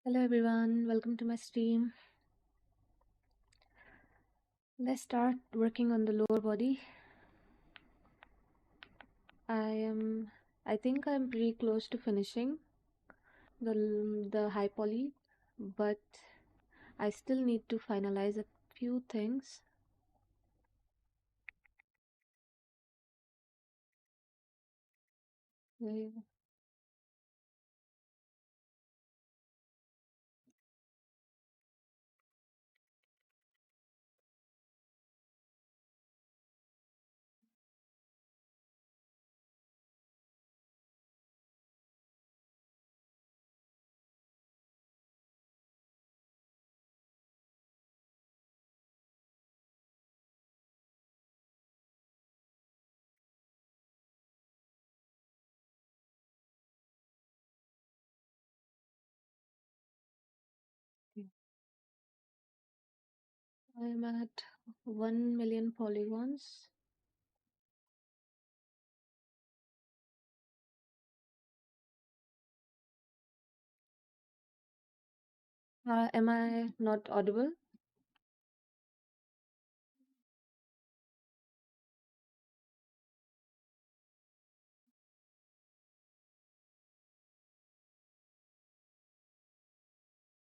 Hello everyone, welcome to my stream. Let's start working on the lower body. I am I think I'm pretty close to finishing the high poly, but I still need to finalize a few things. Uh, I'm at 1 million polygons. Am I not audible?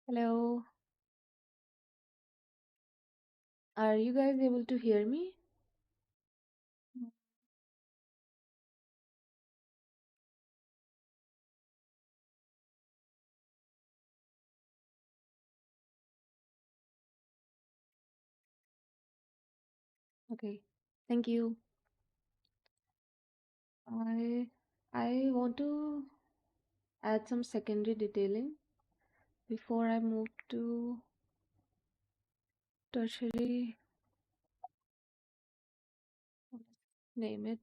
Hello, are you guys able to hear me? Mm. Okay, thank you. I I want to add some secondary detailing before I move to tertiary, name it.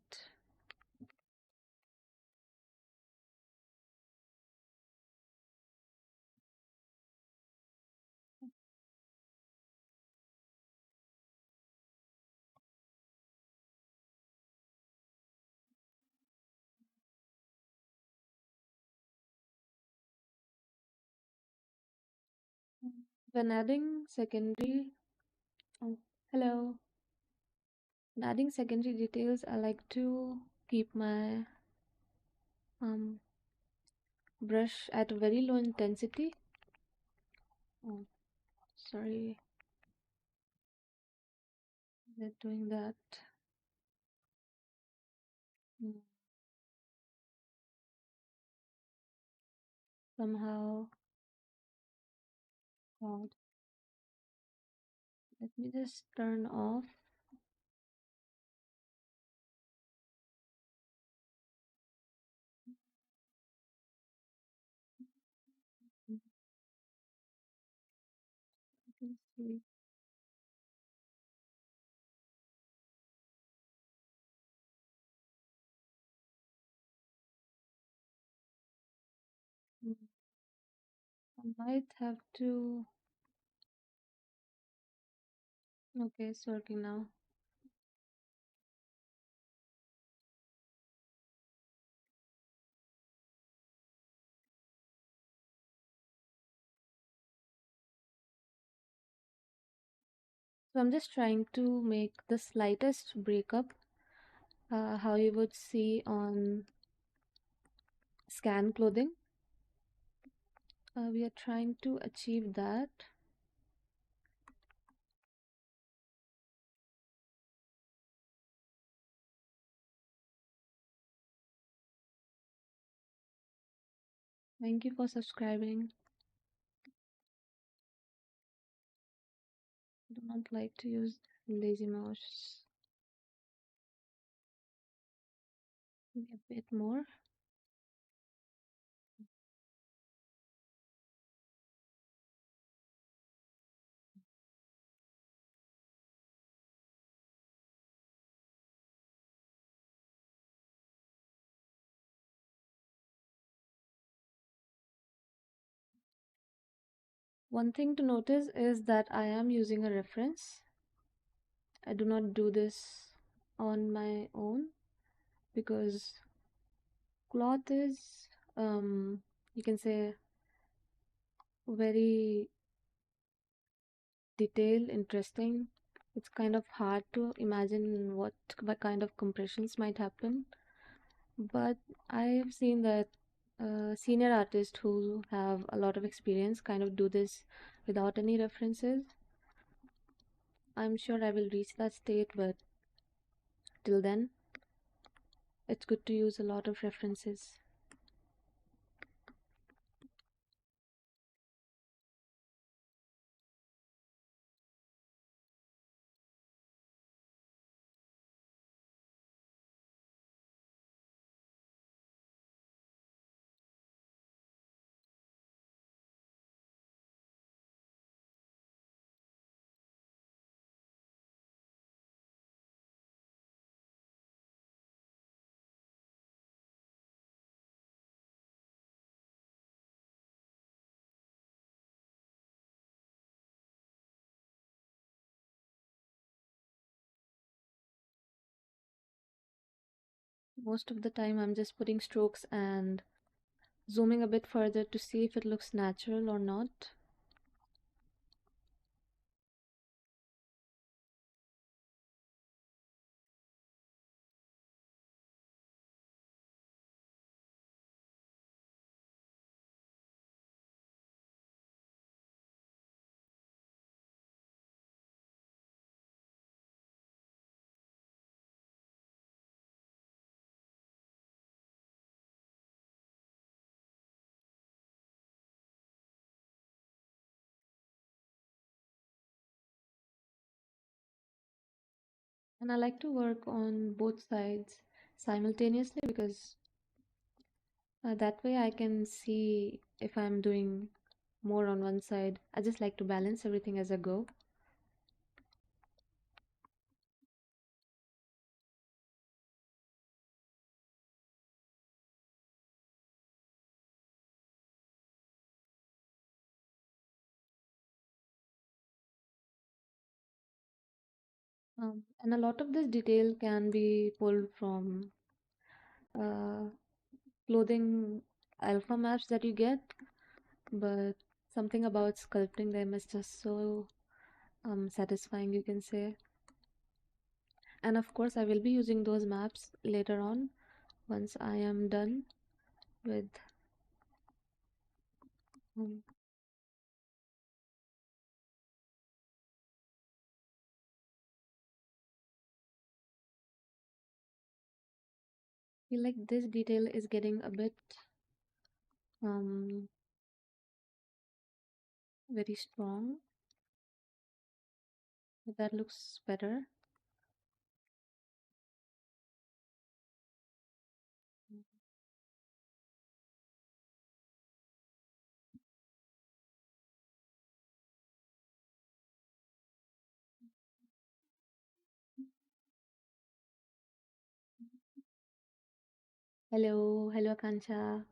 When adding secondary, oh, hello. When adding secondary details, I like to keep my um, brush at a very low intensity. Oh, sorry, they're doing that. Mm, Somehow, God, let me just turn off. Mm, I can see. Mm, I might have to. Okay, it's working now. So I'm just trying to make the slightest breakup, how you would see on scan clothing. We are trying to achieve that. Thank you for subscribing. I do not like to use lazy mouse. Maybe a bit more. One thing to notice is that I am using a reference. I do not do this on my own because cloth is, you can say, very detailed, interesting. It's kind of hard to imagine what kind of compressions might happen. But I've seen that senior artists who have a lot of experience kind of do this without any references. I'm sure I will reach that state, but till then, it's good to use a lot of references. Most of the time, I'm just putting strokes and zooming a bit further to see if it looks natural or not. And I like to work on both sides simultaneously because that way I can see if I'm doing more on one side. I just like to balance everything as I go. And a lot of this detail can be pulled from uh, clothing alpha maps that you get, but something about sculpting them is just so satisfying, you can say. And of course, I will be using those maps later on once I am done with. Um, feel like this detail is getting a bit um, very strong. That looks better. Hello, hello, Kancha.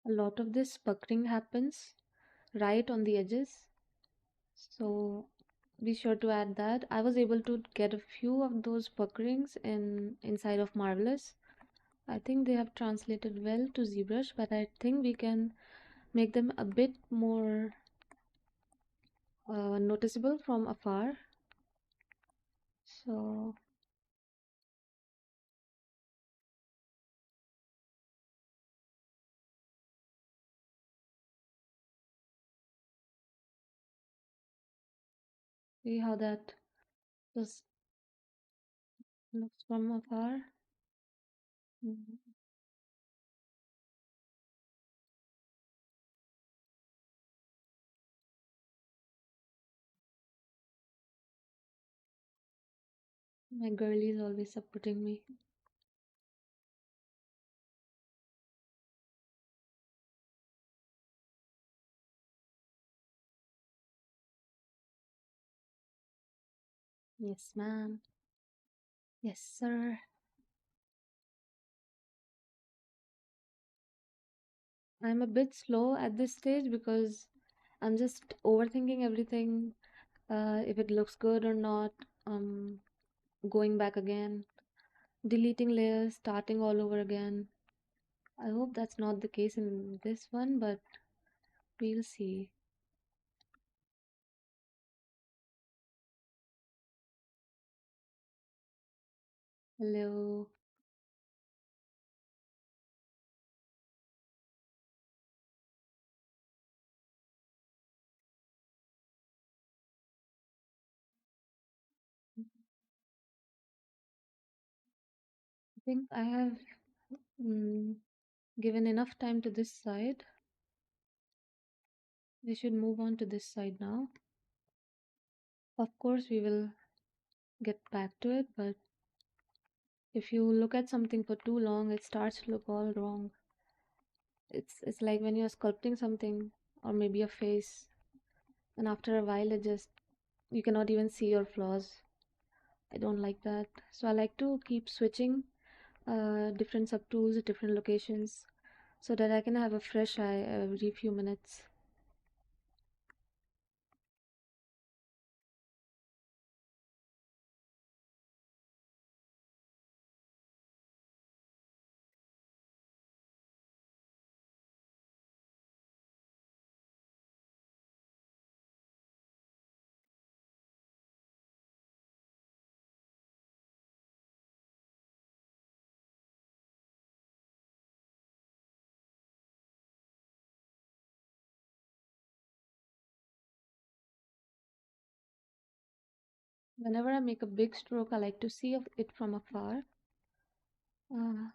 A lot of this puckering happens right on the edges, so be sure to add that. I was able to get a few of those puckerings inside of Marvelous. I think they have translated well to ZBrush, but I think we can make them a bit more noticeable from afar. So see how that just looks from afar. Mhm. My girlie is always supporting me. Yes, ma'am. Yes, sir. I'm a bit slow at this stage because I'm just overthinking everything. If it looks good or not, um, going back again, deleting layers, starting all over again. I hope that's not the case in this one, but we'll see. Hello. I think I have mm, given enough time to this side. We should move on to this side now. Of course, we will get back to it, but if you look at something for too long, it starts to look all wrong. It's like when you're sculpting something or maybe a face, and after a while, it just you cannot even see your flaws. I don't like that. So I like to keep switching different subtools at different locations so that I can have a fresh eye every few minutes. Whenever I make a big stroke, I like to see it from afar. Uh,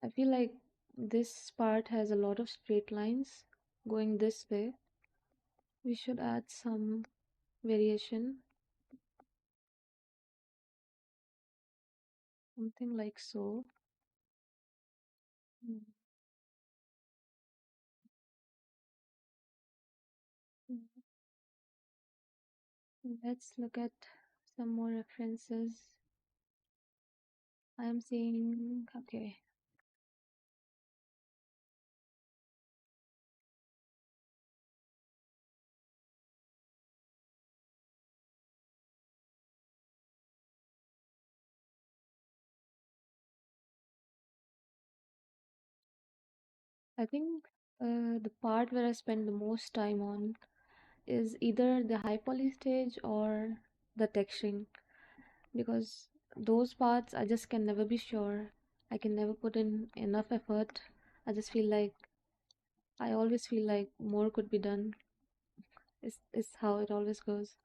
I feel like this part has a lot of straight lines going this way. We should add some variation, something like so. Mm, mm. Let's look at some more references. I am seeing, okay, I think the part where I spend the most time on is either the high poly stage or the texturing because those parts I just can never be sure. I can never put in enough effort. I just feel like I always feel like more could be done. Is how it always goes.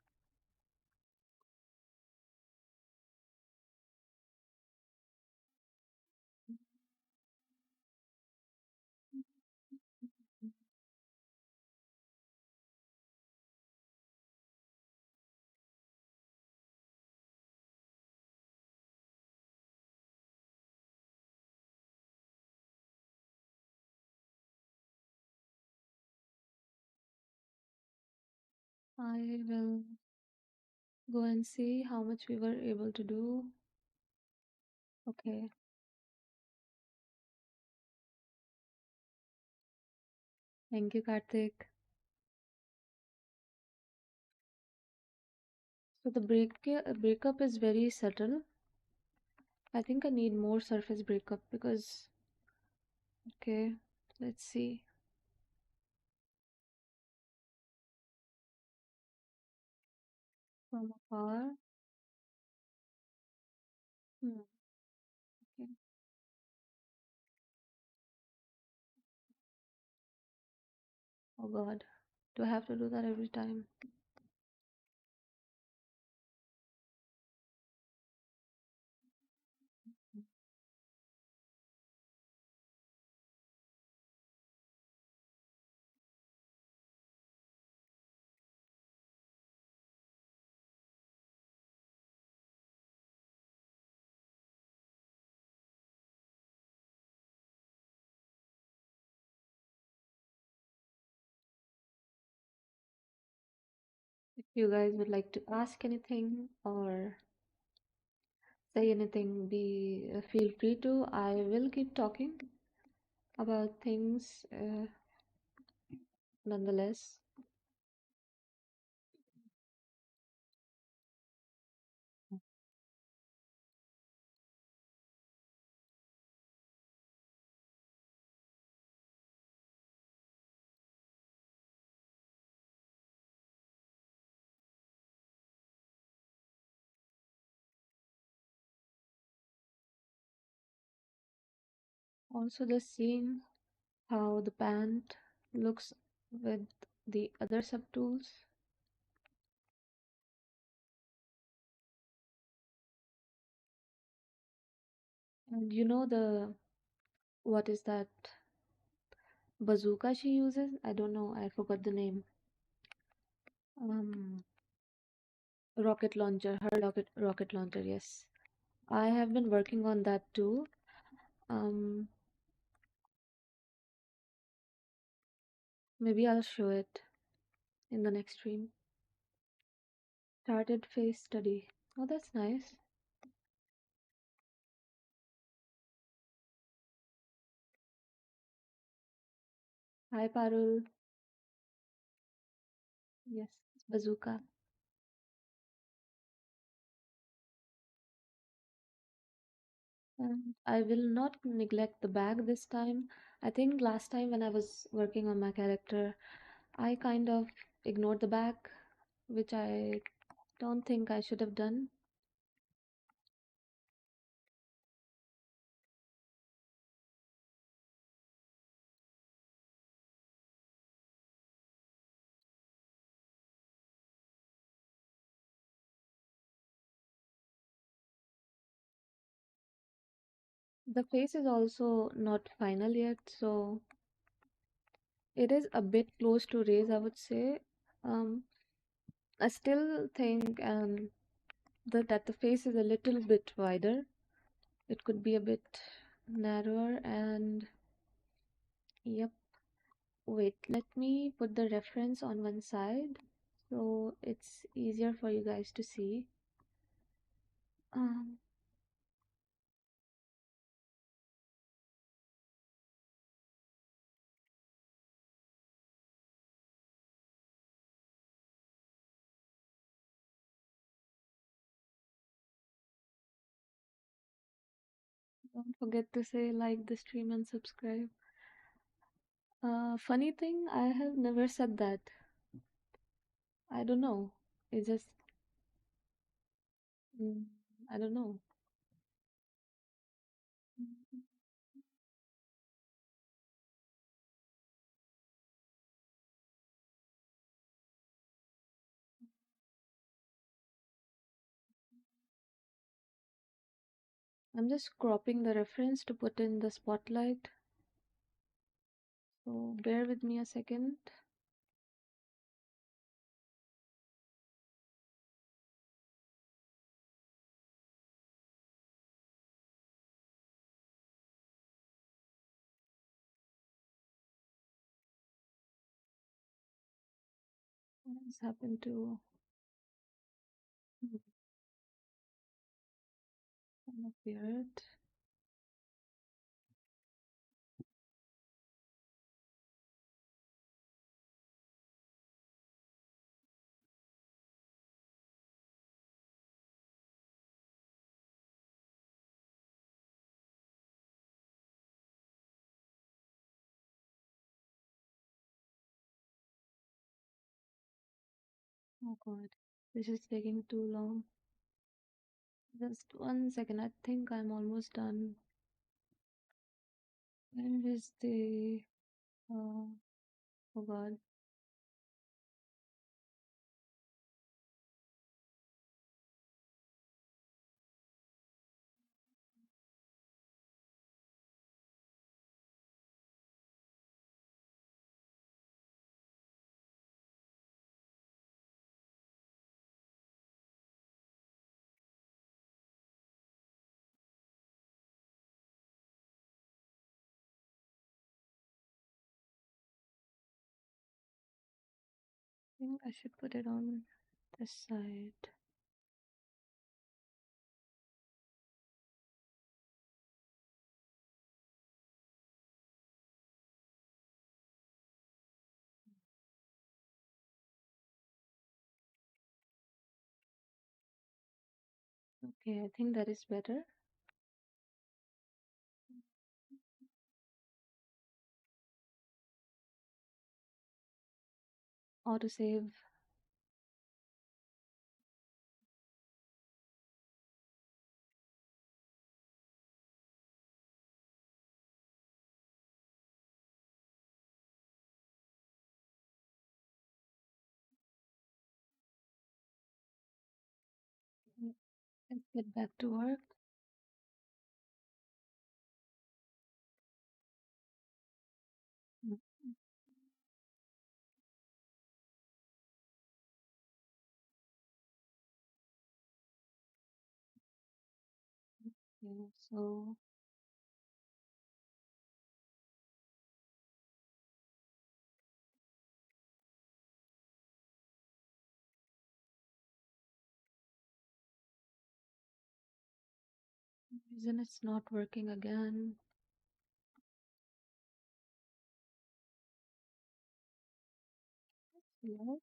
I will go and see how much we were able to do. Okay. Thank you, Karthik. So the breakup is very subtle. I think I need more surface breakup because okay, let's see. From afar. Hmm. Okay. Oh God. Do I have to do that every time? If you guys would like to ask anything or say anything, be feel free to. I will keep talking about things nonetheless. Also, the scene, how the pant looks with the other subtools. And you know the what is that bazooka she uses? I don't know. I forgot the name. Um, rocket launcher. Her rocket launcher. Yes, I have been working on that too. Um, maybe I'll show it in the next stream. Started face study. Oh, that's nice. Hi, Parul. Yes, bazooka. And I will not neglect the bag this time. I think last time when I was working on my character, I kind of ignored the bag, which I don't think I should have done. The face is also not final yet, so it is a bit close to Raze, I would say. Um, I still think that the face is a little bit wider. It could be a bit narrower and yep. Wait, let me put the reference on one side so it's easier for you guys to see. Um, don't forget to say like the stream and subscribe. Funny thing, I have never said that. I don't know. It just, mm, I don't know. I'm just cropping the reference to put in the spotlight. So bear with me a second. What has happened to kind of weird? Oh God, this is taking too long. Just one second. I think I'm almost done. Where is the oh, oh God. I think I should put it on this side. Okay, I think that is better. Autosave. Mm, let's get back to work. Mm, okay, so reason it's not working again. Yeah.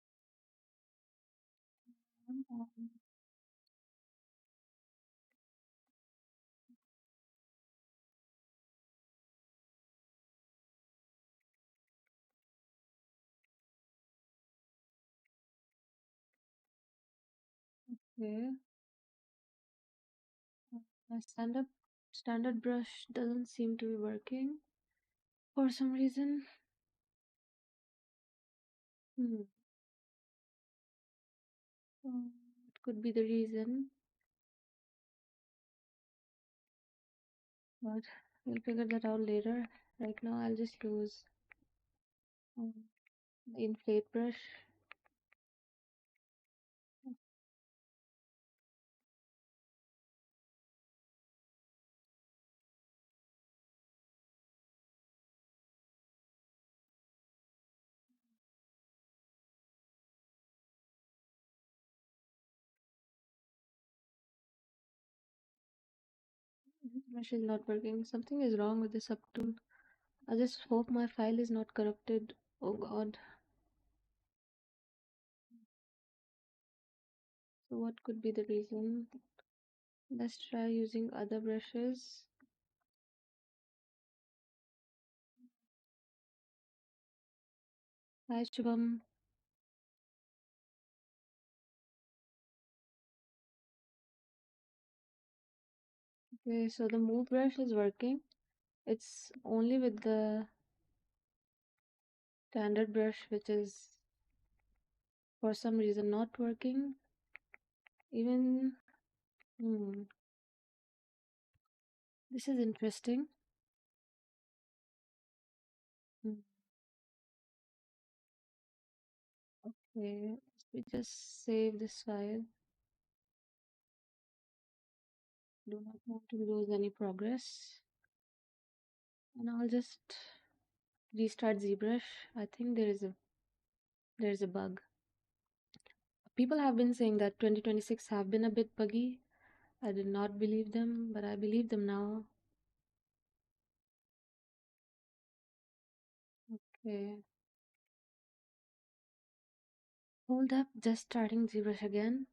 Okay. My standard brush doesn't seem to be working for some reason. Hmm. It could be the reason, but we'll figure that out later. Right now, I'll just use um, the inflate brush. This brush is not working. Something is wrong with this subtool. I just hope my file is not corrupted. Oh God. So what could be the reason? Let's try using other brushes. Hi Shubham. Okay, so the move brush is working. It's only with the standard brush which is for some reason not working. Even this is interesting. Hmm, okay, we just save this file. Do not want to lose any progress. And I'll just restart ZBrush. I think there's a bug. People have been saying that 2026 have been a bit buggy. I did not believe them, but I believe them now. Okay. Hold up, just starting ZBrush again.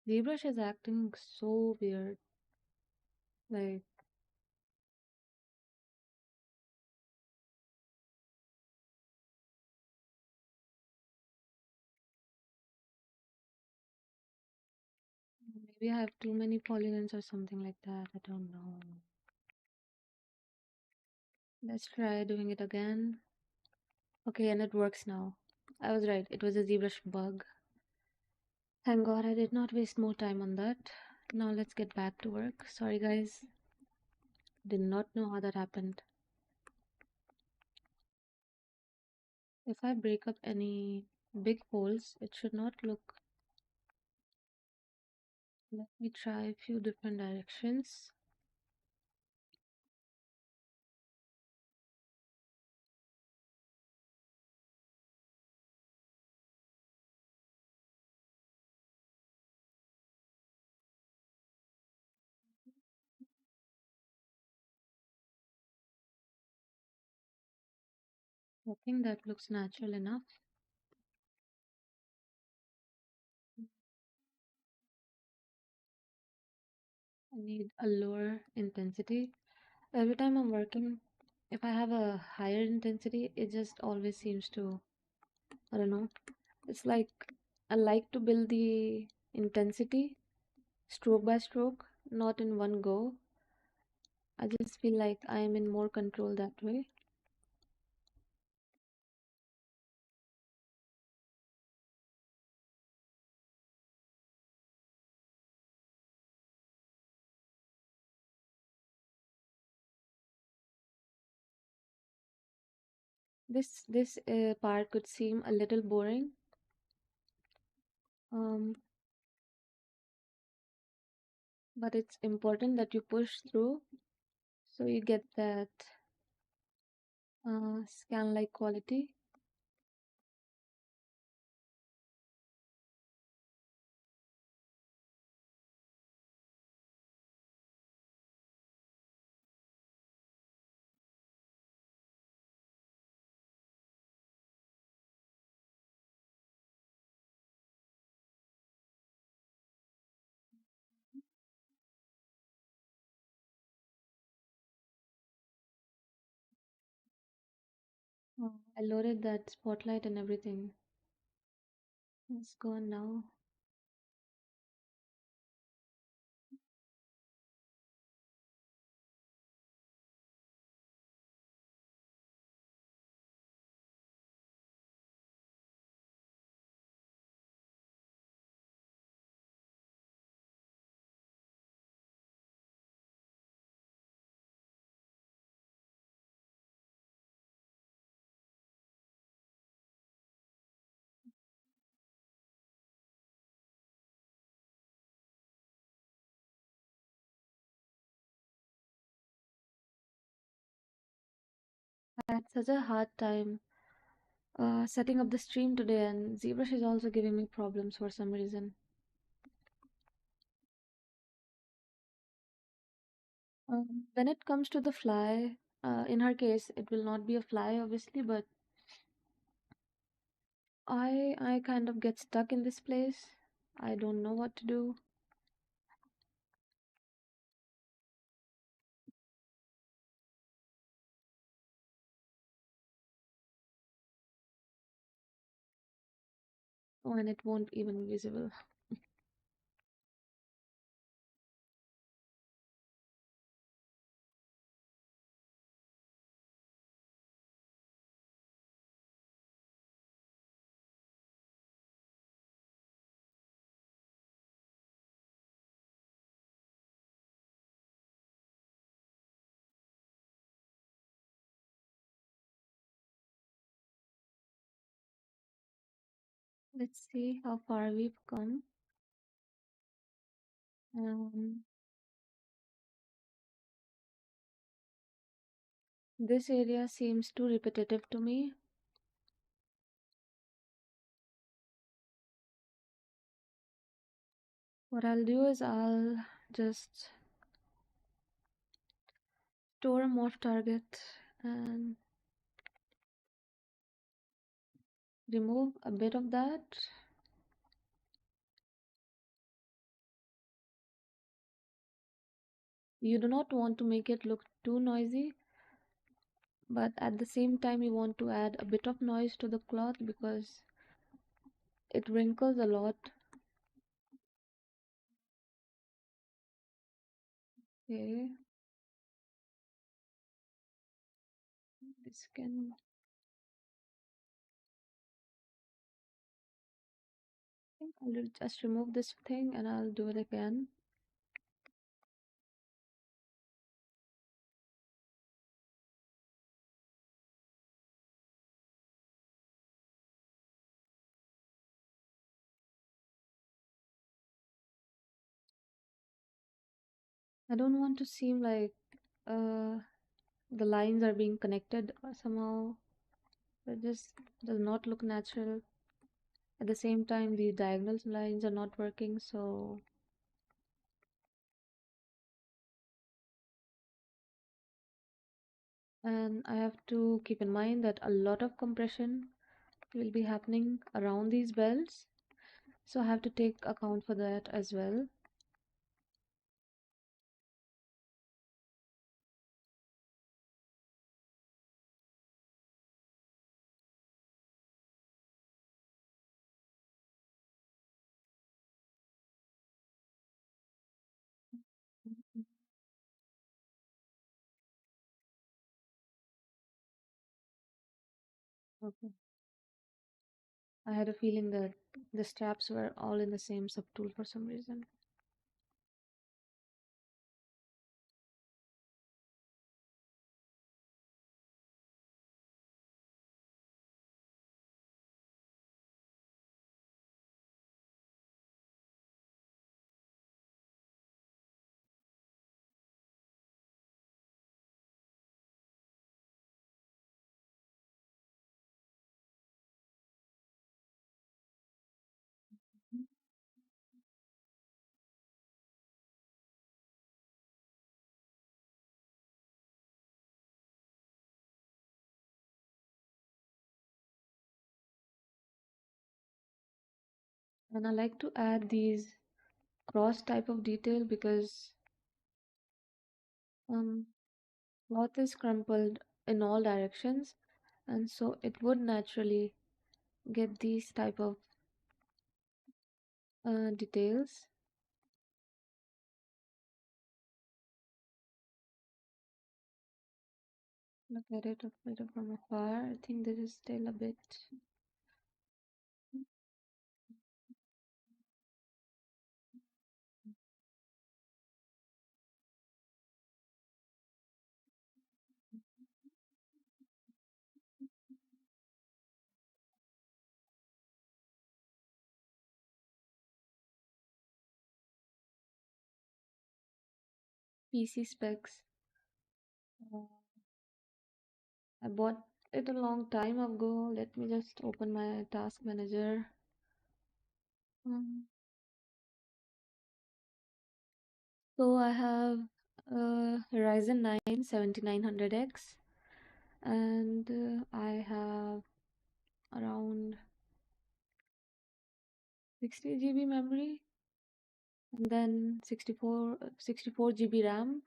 ZBrush is acting so weird. Like, maybe I have too many polygons or something like that. I don't know. Let's try doing it again. Okay, and it works now. I was right. It was a ZBrush bug. Thank God I did not waste more time on that. Now let's get back to work. Sorry, guys. Did not know how that happened. If I break up any big holes, it should not look Let me try a few different directions. I think that looks natural enough. I need a lower intensity. Every time I'm working, if I have a higher intensity, it just always seems to, I don't know. It's like I like to build the intensity stroke by stroke, not in one go. I just feel like I am in more control that way. This part could seem a little boring, um, but it's important that you push through so you get that scan-like quality. I loaded that spotlight and everything. It's gone now. I had such a hard time setting up the stream today, and ZBrush is also giving me problems for some reason. When it comes to the fly, in her case, it will not be a fly, obviously, but I kind of get stuck in this place. I don't know what to do. Oh, and it won't even be visible. Let's see how far we've come. Um, this area seems too repetitive to me. What I'll do is I'll just store a morph target and remove a bit of that. You do not want to make it look too noisy, but at the same time you want to add a bit of noise to the cloth because it wrinkles a lot. Okay, this can, I think I'll just remove this thing and I'll do it again. I don't want to seem like uh, the lines are being connected somehow. It just does not look natural. At the same time, the diagonal lines are not working, so and I have to keep in mind that a lot of compression will be happening around these belts, so I have to take account for that as well. Okay. I had a feeling that the straps were all in the same subtool for some reason. And I like to add these cross type of detail because um, cloth is crumpled in all directions, and so it would naturally get these type of details. Look at it a bit from afar. I think this is still a bit PC specs. Uh, I bought it a long time ago. Let me just open my task manager. Um, so I have Ryzen 9 7900X, and I have around 60 GB memory, and then 64 GB RAM.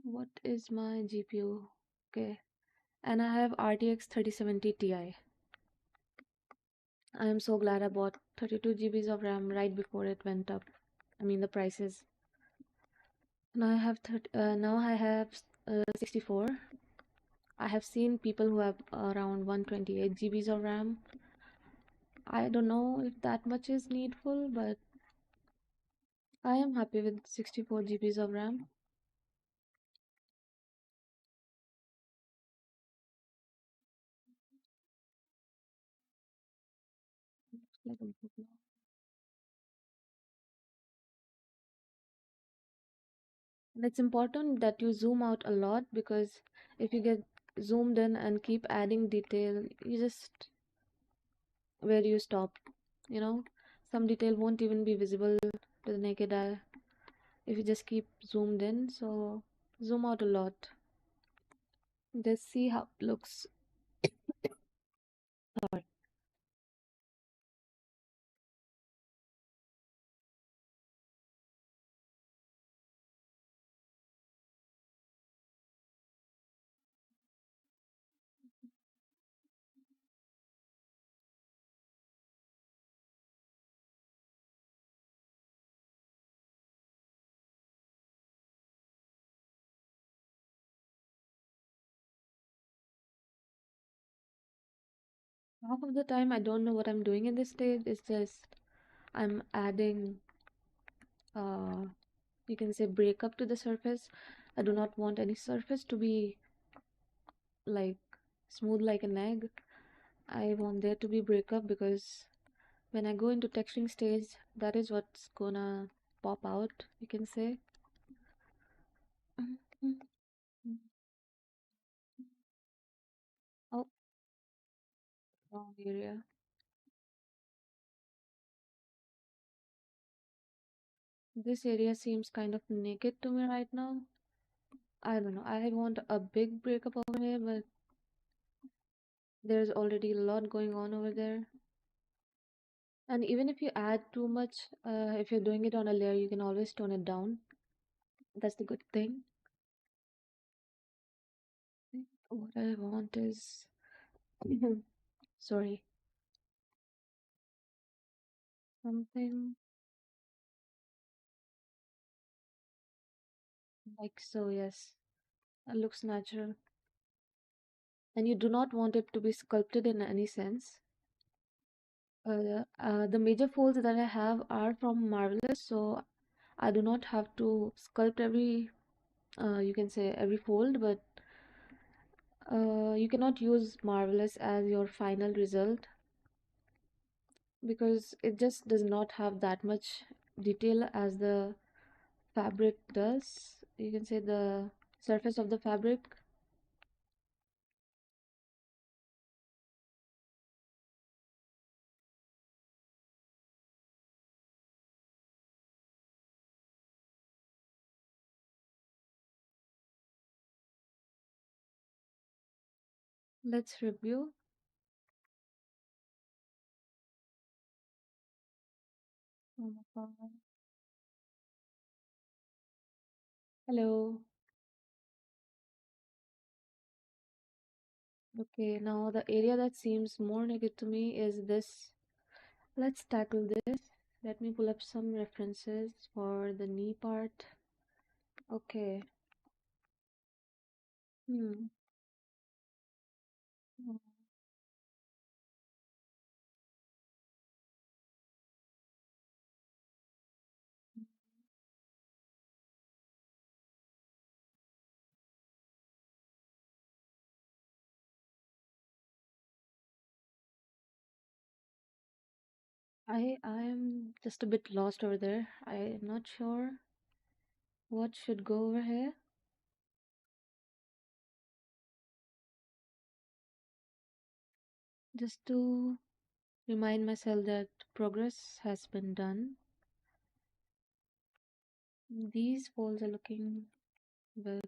What is my GPU? Okay, and I have RTX 3070 Ti. I am so glad I bought 32 GBs of RAM right before it went up. I mean the prices. Now I have 64. I have seen people who have around 128 GBs of RAM. I don't know if that much is needful, but I am happy with 64 GBs of RAM. Like a book now. And it's important that you zoom out a lot because if you get zoomed in and keep adding detail, you just where do you stop? You know, some detail won't even be visible to the naked eye if you just keep zoomed in. So zoom out a lot. Just see how it looks. Sorry. Half of the time, I don't know what I'm doing in this stage. It's just I'm adding, uh, you can say, breakup to the surface. I do not want any surface to be like smooth like an egg. I want there to be breakup because when I go into texturing stage, that is what's gonna pop out, you can say. Mhm. Oh, wrong area. This area seems kind of naked to me right now. I don't know. I want a big breakup over here, but there's already a lot going on over there. And even if you add too much, if you're doing it on a layer, you can always tone it down. That's the good thing. What I want is, sorry, something like so, yes. It looks natural. And you do not want it to be sculpted in any sense. The major folds that I have are from Marvelous, so I do not have to sculpt every, you can say every fold, but you cannot use Marvelous as your final result because it just does not have that much detail as the fabric does. You can say the surface of the fabric. Let's review. Oh my God. Hello. Okay, now the area that seems more naked to me is this. Let's tackle this. Let me pull up some references for the knee part. Okay. Hmm. Hmm. I am just a bit lost over there. I am not sure what should go over here. Just to remind myself that progress has been done. These folds are looking good.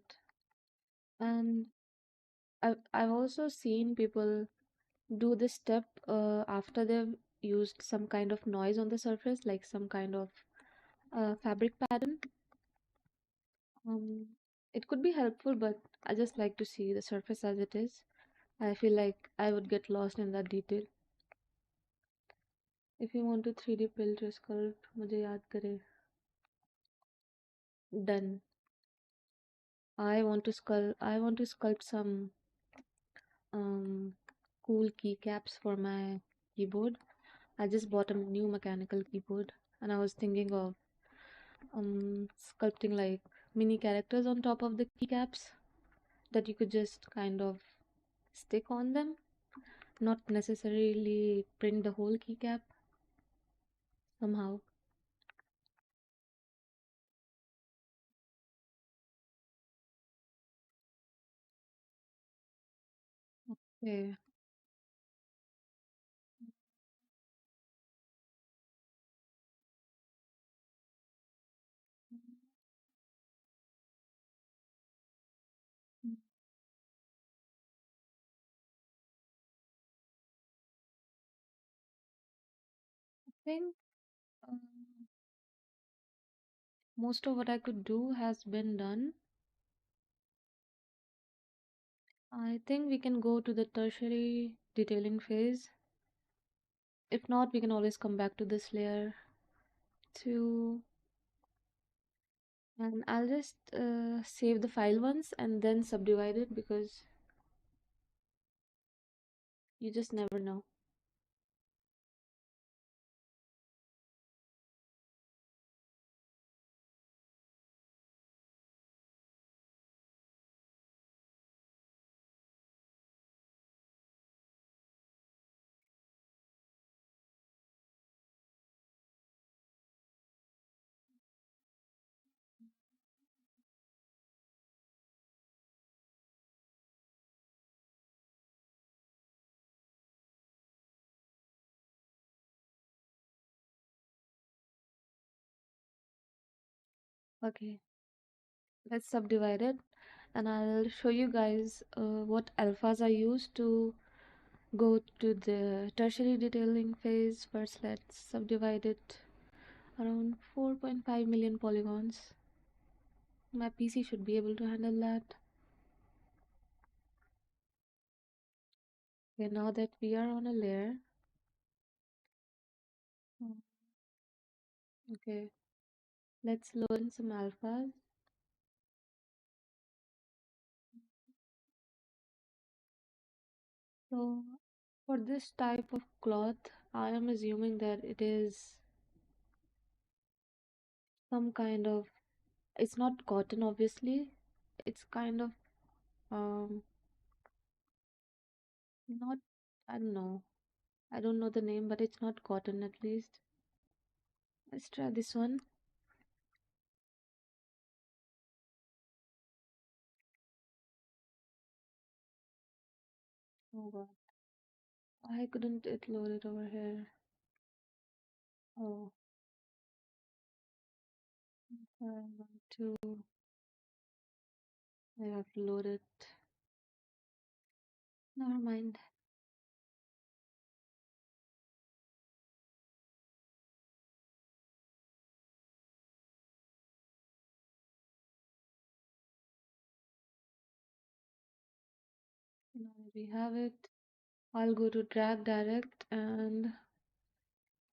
And I've also seen people do this step after they've used some kind of noise on the surface, like some kind of fabric pattern. Um, it could be helpful, but I just like to see the surface as it is. I feel like I would get lost in that detail. If you want to 3D build your sculpt, मुझे याद करे. Done. I want to sculpt some um cool keycaps for my keyboard. I just bought a new mechanical keyboard and I was thinking of sculpting like mini characters on top of the keycaps that you could just kind of stick on them, not necessarily print the whole keycap somehow. Okay. I think most of what I could do has been done. I think we can go to the tertiary detailing phase. If not, we can always come back to this layer too. And I'll just save the file once and then subdivide it because you just never know. Okay, let's subdivide it, and I'll show you guys what alphas are used to go to the tertiary detailing phase. First, let's subdivide it around 4.5 million polygons. My PC should be able to handle that. Okay, now that we are on a layer, mm, okay, let's load in some alphas. So, for this type of cloth, I am assuming that it is some kind of, it's not cotton, obviously. It's kind of, um, not, I don't know. I don't know the name, but it's not cotton at least. Let's try this one. Oh god. Why couldn't it load it over here? Oh, I want to, I have to load it. Never mind. Now that we have it, I'll go to drag direct and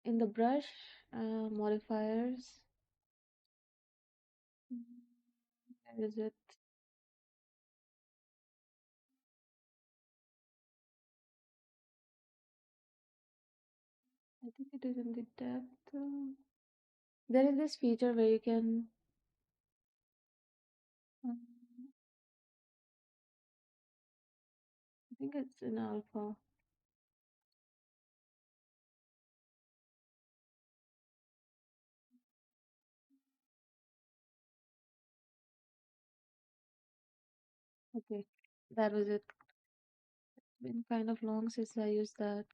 in the brush modifiers. Where is it? I think it is in the depth. There is this feature where you can. um, I think it's in alpha. Okay, that was it. Been kind of long since I used that.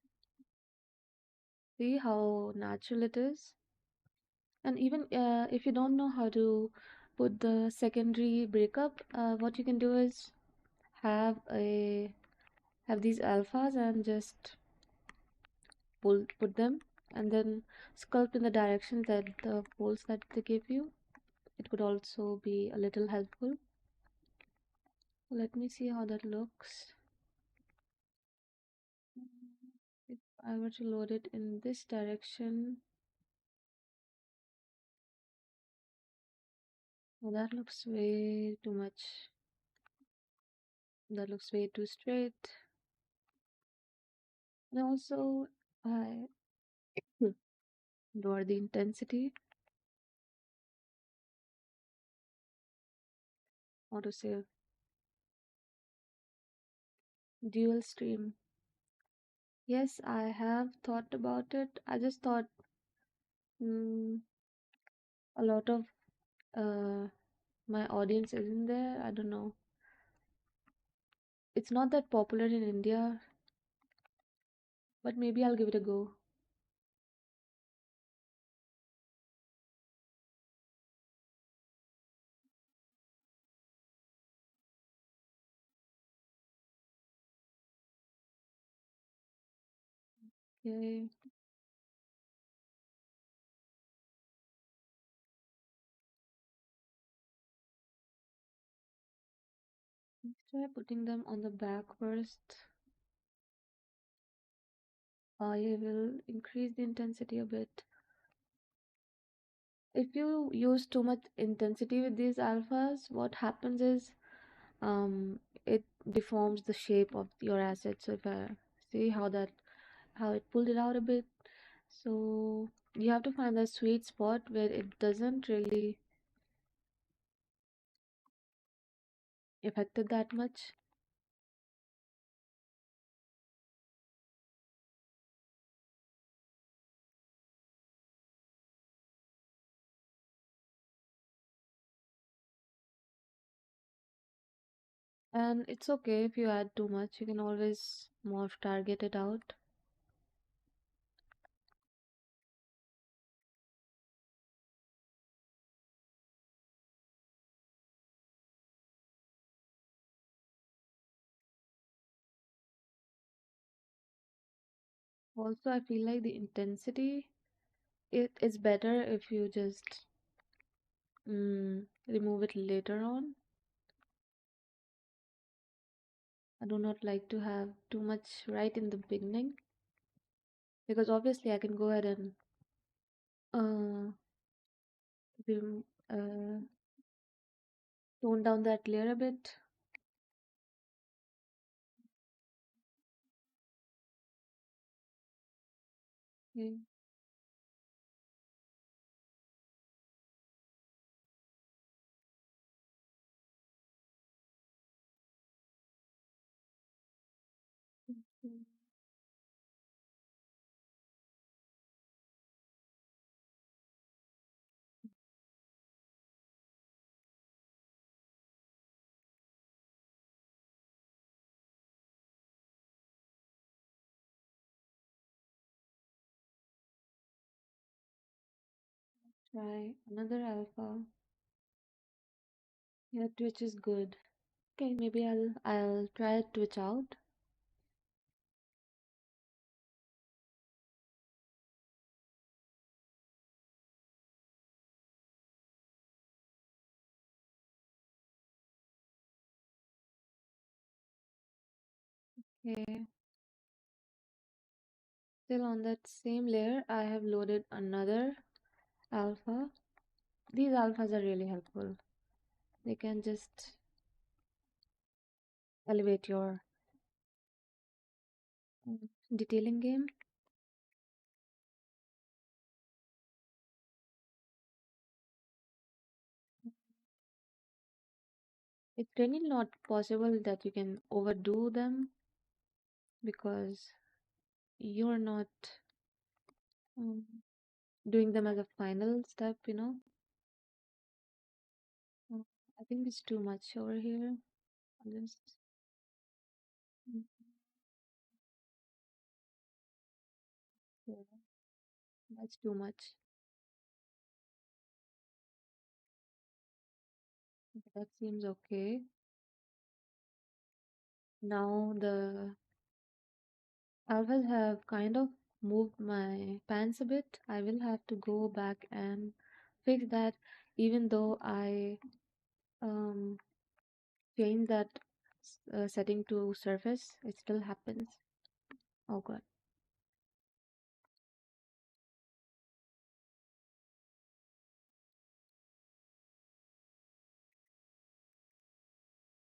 See how natural it is? And even if you don't know how to put the secondary breakup, what you can do is have a have these alphas and just put them and then sculpt in the direction that the folds that they give you. It could also be a little helpful. Let me see how that looks. If I were to load it in this direction, oh, that looks way too much. That looks way too straight. And also, I lower the intensity. Autosave. Dual stream. Yes, I have thought about it. I just thought mm, a lot of uh, my audience isn't there. I don't know. It's not that popular in India, but maybe I'll give it a go. Okay, let's try putting them on the back first. I will increase the intensity a bit. If you use too much intensity with these alphas, what happens is it deforms the shape of your asset. So if I see how it pulled it out a bit, so you have to find that sweet spot where it doesn't really affect it that much. And it's okay if you add too much, you can always morph target it out. Also, I feel like the intensity it is better if you just remove it later on. I do not like to have too much right in the beginning because obviously I can go ahead and uh, rem- uh, tone down that layer a bit. Okay. Mhm. Try another alpha. Yeah, Twitch is good. Okay, maybe I'll try Twitch out. Okay, still on that same layer, I have loaded another alpha. These alphas are really helpful. They can just elevate your detailing game. It's really not possible that you can overdo them because you're not um, doing them as a final step. Mm, I think it's too much over here. I'll just, mm, yeah, that's too much. Okay, that seems okay. Now the alphas have kind of moved my pants a bit. I will have to go back and fix that, even though I um change that setting to surface, it still happens. Oh god.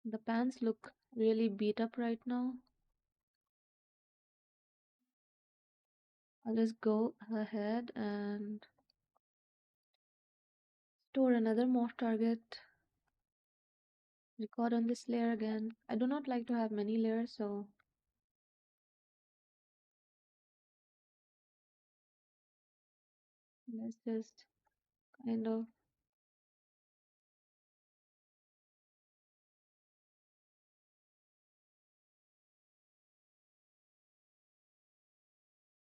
The pants look really beat up right now. I'll just go ahead and store another morph target. Record on this layer again. I do not like to have many layers, so let's just kind of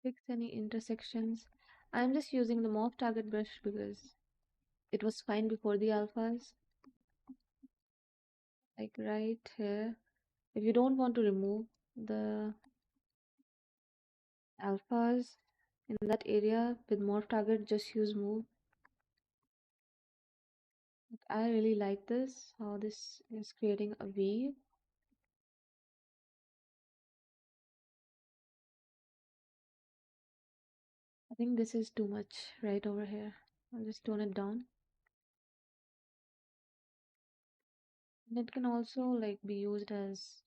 fix any intersections. I'm just using the morph target brush because it was fine before the alphas. Like right here. If you don't want to remove the alphas in that area with morph target, just use move. I really like this, how this is creating a weave. I think this is too much right over here. I'll just tone it down. And it can also like be used as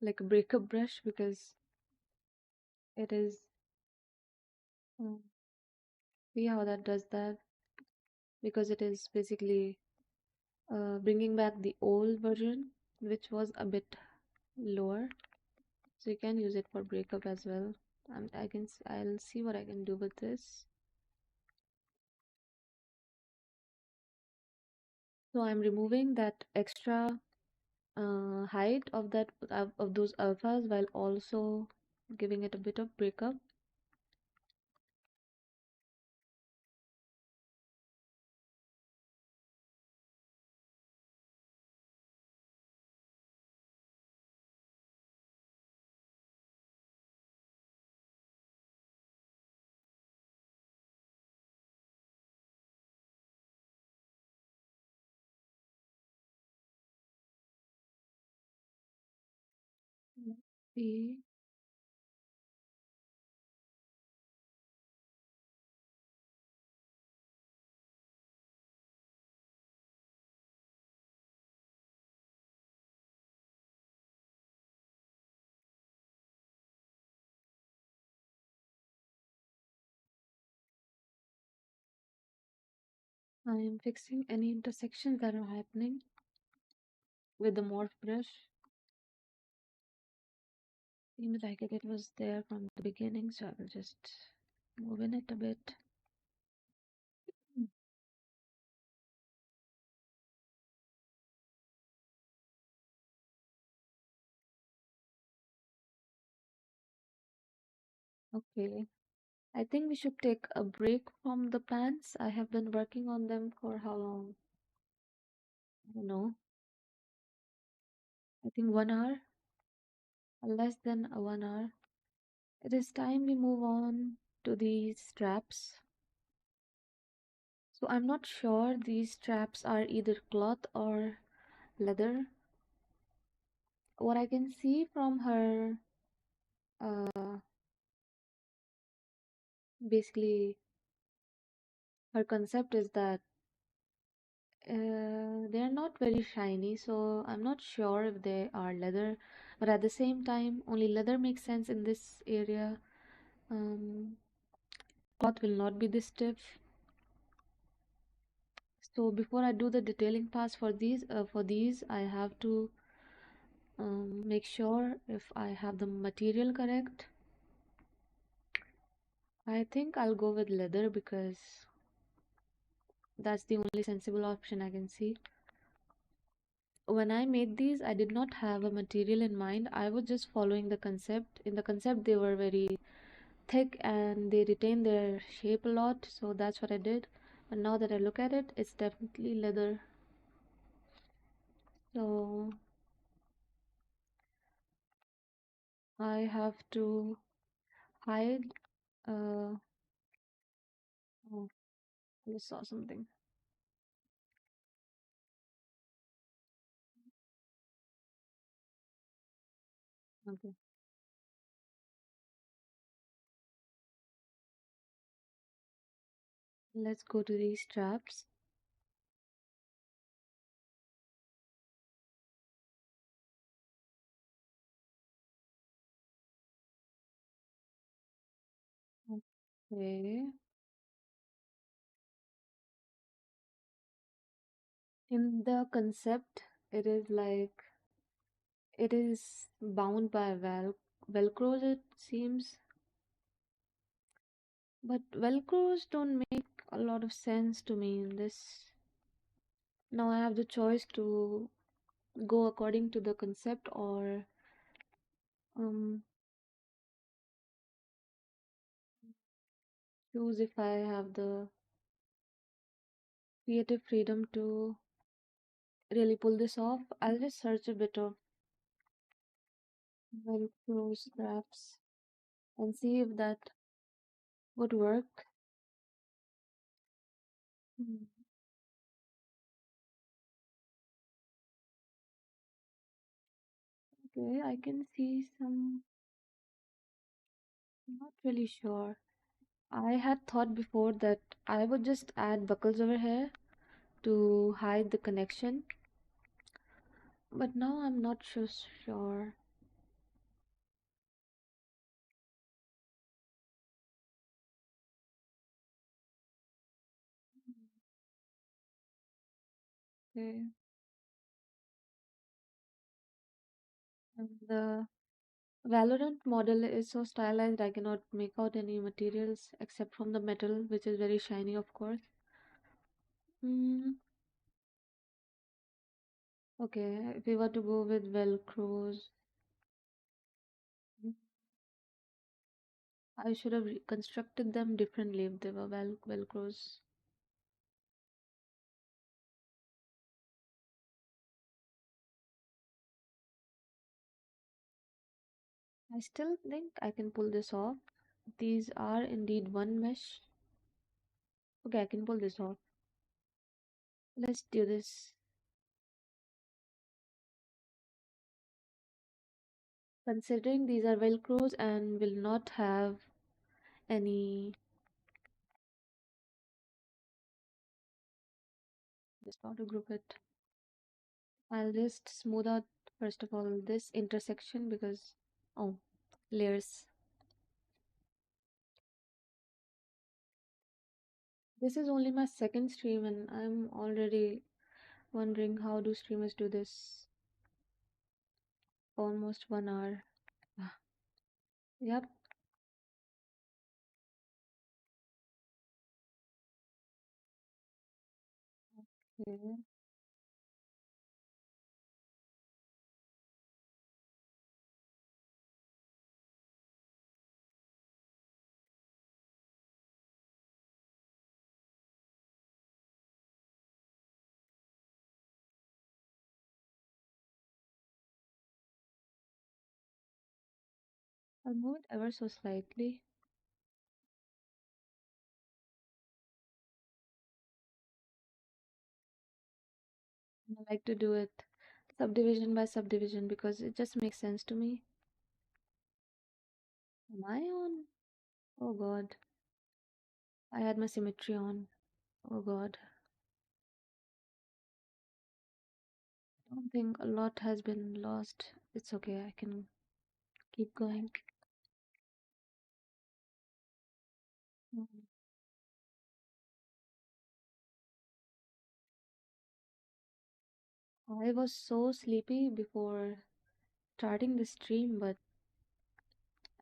like a breakup brush because it is um, see how that does that because it is basically bringing back the old version which was a bit lower, so you can use it for breakup as well. I'll see what I can do with this. So I'm removing that extra height of that of those alphas while also giving it a bit of breakup. See, I am fixing any intersections that are happening with the morph brush. Seems like it was there from the beginning, so I will just move in it a bit. Mm. Okay. I think we should take a break from the pants. I have been working on them for how long? I don't know. I think 1 hour, less than a 1 hour. It is time we move on to these straps. So I'm not sure these straps are either cloth or leather. What I can see from her, uh, basically, her concept is that they're not very shiny, so I'm not sure if they are leather, but at the same time, only leather makes sense in this area. Um, Cloth will not be this stiff. So before I do the detailing pass for these, I have to make sure if I have the material correct. I think I'll go with leather because that's the only sensible option I can see. When I made these, I did not have a material in mind. I was just following the concept. In the concept, they were very thick and they retain their shape a lot, so that's what I did. But now that I look at it, it's definitely leather. So I have to hide. Uh, oh, I just saw something. Okay, let's go to these straps. Okay. In the concept, it is like it is bound by velcros, it seems. But velcros don't make a lot of sense to me in this. Now I have the choice to go according to the concept or um choose if I have the creative freedom to really pull this off. I'll just search a bit of velcro straps and see if that would work. Hmm. Okay, I can see some. I'm not really sure. I had thought before that I would just add buckles over here to hide the connection, but now I'm not so sure. Okay, and the Valorant model is so stylized I cannot make out any materials except from the metal, which is very shiny, of course. Mm, okay, if we were to go with Velcros, mm, I should have constructed them differently if they were Velcros. I still think I can pull this off. These are indeed one mesh. Okay, I can pull this off. Let's do this. Considering these are velcros and will not have any, just how to group it. I'll just smooth out first of all this intersection because, oh, layers. This is only my second stream and I'm already wondering how do streamers do this. Almost 1 hour. Ah, yep. Okay. I'll move it ever so slightly. I like to do it subdivision by subdivision because it just makes sense to me. Am I on? Oh God. I had my symmetry on. Oh God. I don't think a lot has been lost. It's okay. I can keep going. Mm. I was so sleepy before starting the stream, but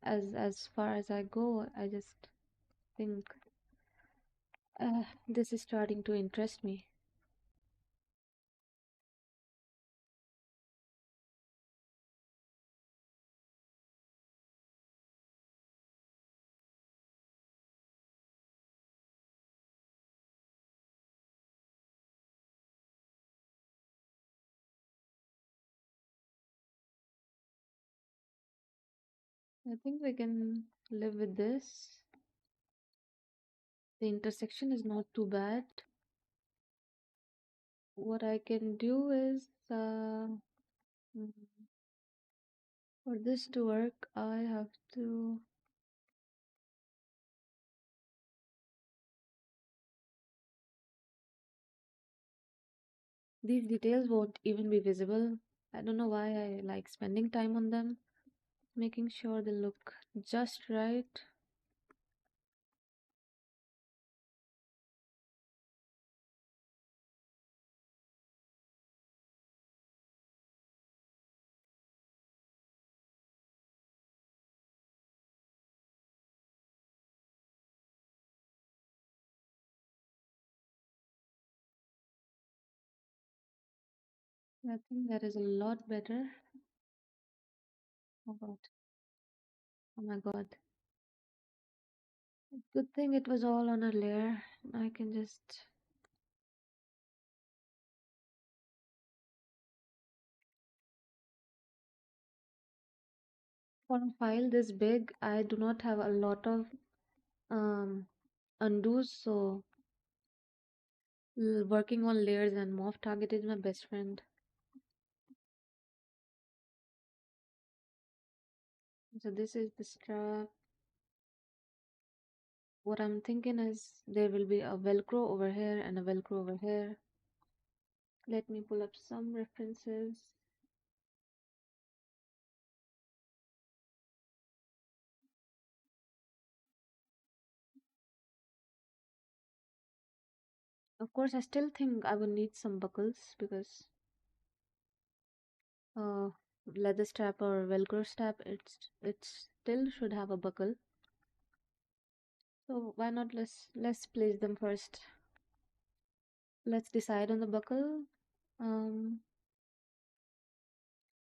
as far as I go, I just think this is starting to interest me. I think we can live with this. The intersection is not too bad. What I can do is, mm, for this to work, I have to. These details won't even be visible. I don't know why I like spending time on them, making sure they look just right. I think that is a lot better. Oh God. Oh my God. Good thing it was all on a layer. I can just. For a file this big, I do not have a lot of um undos, so working on layers and morph target is my best friend. So this is the strap. What I'm thinking is there will be a velcro over here and a velcro over here. Let me pull up some references. Of course, I still think I will need some buckles because uh, leather strap or velcro strap, it still should have a buckle. So why not let's place them first. Let's decide on the buckle. Um,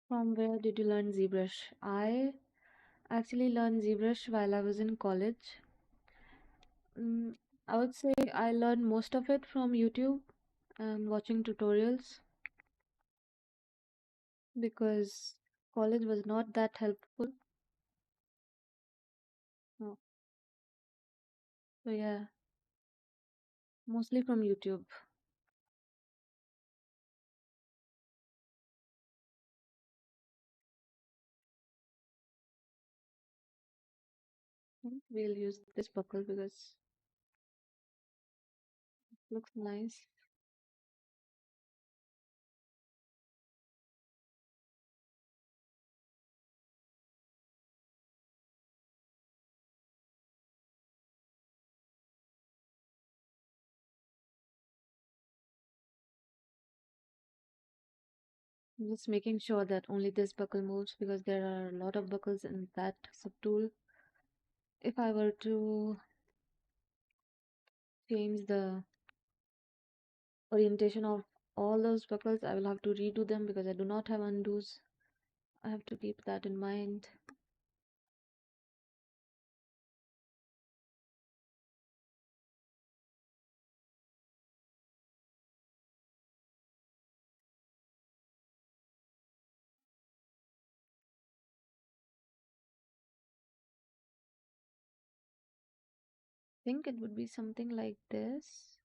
from where did you learn ZBrush? I actually learned ZBrush while I was in college. Mm, I would say I learned most of it from YouTube and watching tutorials because college was not that helpful. No. So yeah, mostly from YouTube. think we'll use this buckle because it looks nice. I'm just making sure that only this buckle moves because there are a lot of buckles in that subtool. If I were to change the orientation of all those buckles, I will have to redo them because I do not have undos. I have to keep that in mind. Think it would be something like this.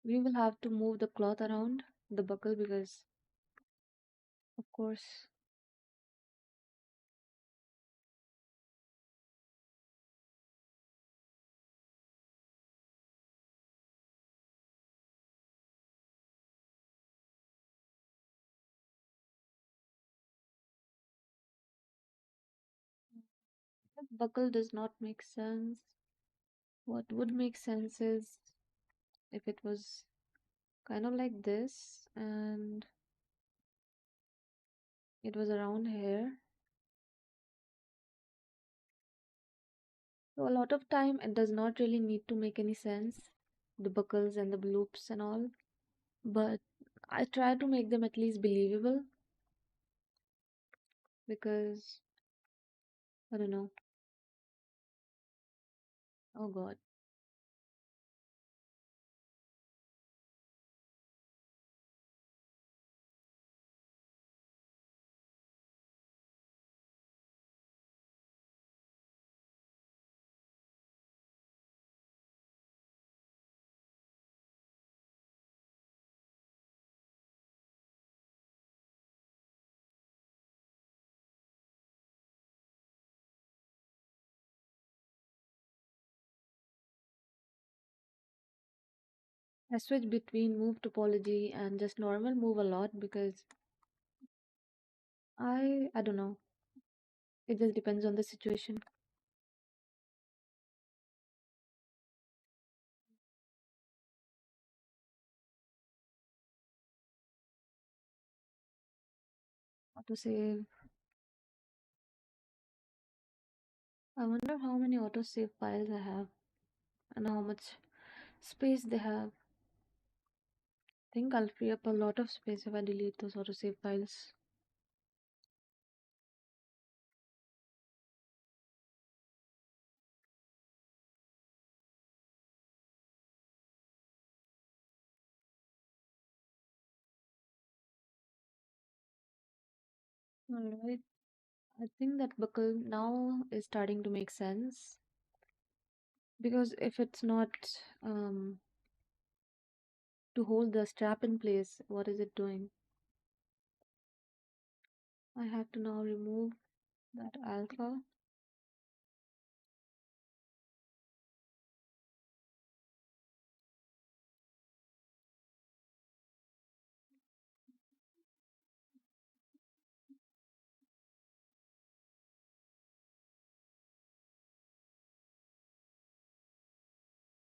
We will have to move the cloth around the buckle because, of course, the buckle does not make sense. What would make sense is if it was kind of like this and it was around here. So a lot of time it does not really need to make any sense, the buckles and the loops and all, but I try to make them at least believable because I don't know. Oh God. I switch between move topology and just normal move a lot because I don't know. It just depends on the situation. Autosave. I wonder how many autosave files I have and how much space they have. Think I'll free up a lot of space if I delete those autosave files. Alright. I think that buckle now is starting to make sense because if it's not um, to hold the strap in place, what is it doing? I have to now remove that alpha.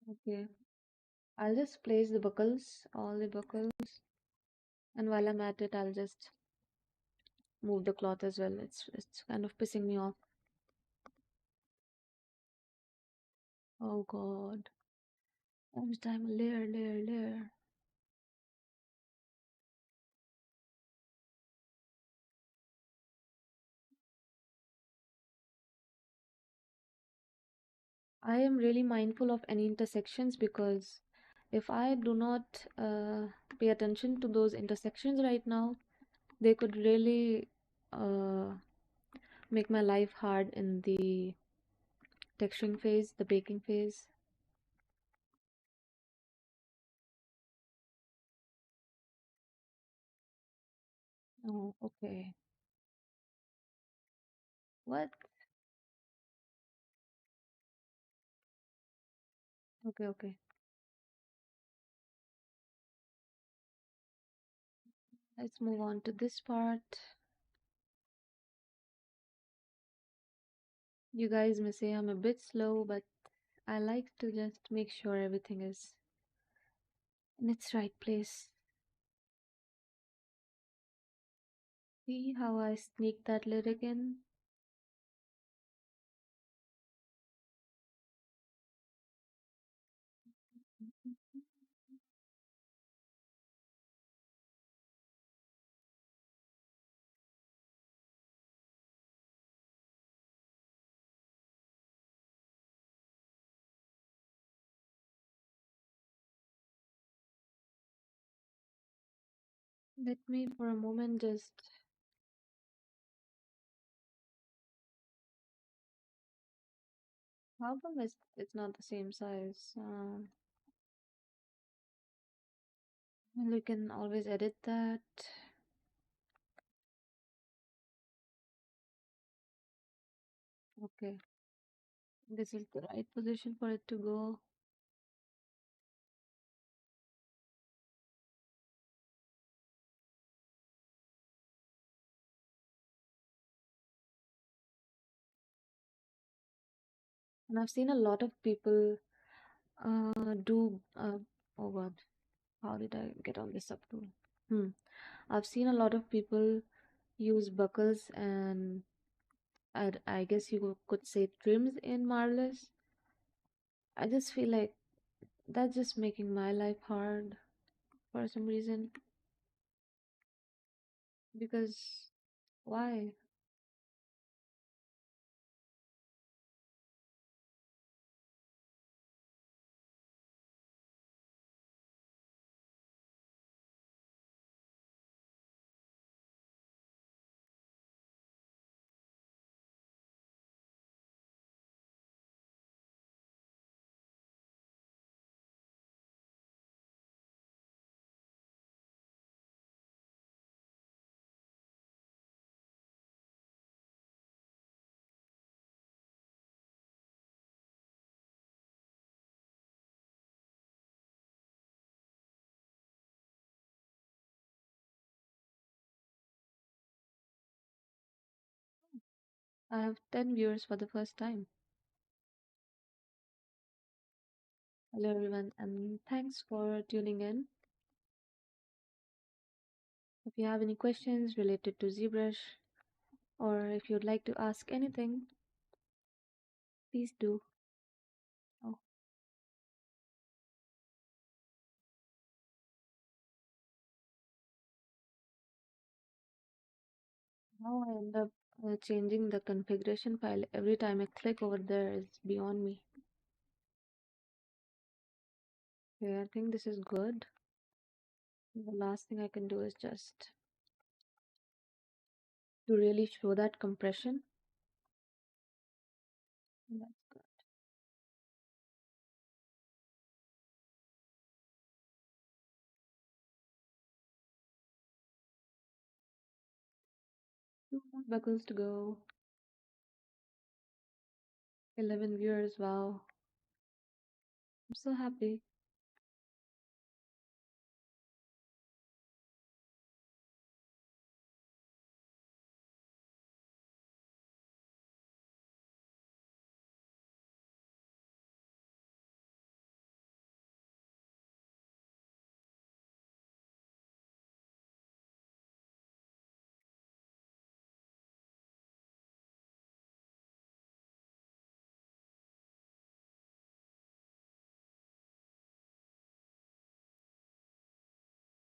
Okay, I'll just place the buckles, all the buckles, and while I'm at it, I'll just move the cloth as well. It's kind of pissing me off. Oh God, every time layer. I am really mindful of any intersections because if I do not pay attention to those intersections right now, they could really uh, make my life hard in the texturing phase, the baking phase. Oh, okay. What? Okay, okay. Let's move on to this part. You guys may say I'm a bit slow, but I like to just make sure everything is in its right place. See how I sneak that lyric in? Let me for a moment just. How come it's not the same size? Well, you can always edit that. Okay, this is the right position for it to go. And I've seen a lot of people do. Oh God, how did I get on this up to? Hmm. I've seen a lot of people use buckles and I guess you could say trims in Marvelous. I just feel like that's just making my life hard for some reason. Because why? I have 10 viewers for the first time. Hello everyone and thanks for tuning in. If you have any questions related to ZBrush or if you'd like to ask anything, please do. Oh, how I end up changing the configuration file every time I click over there is beyond me. Okay, I think this is good. The last thing I can do is just to really show that compression. That's good. 2 more buckles to go. 11 viewers. Wow. I'm so happy.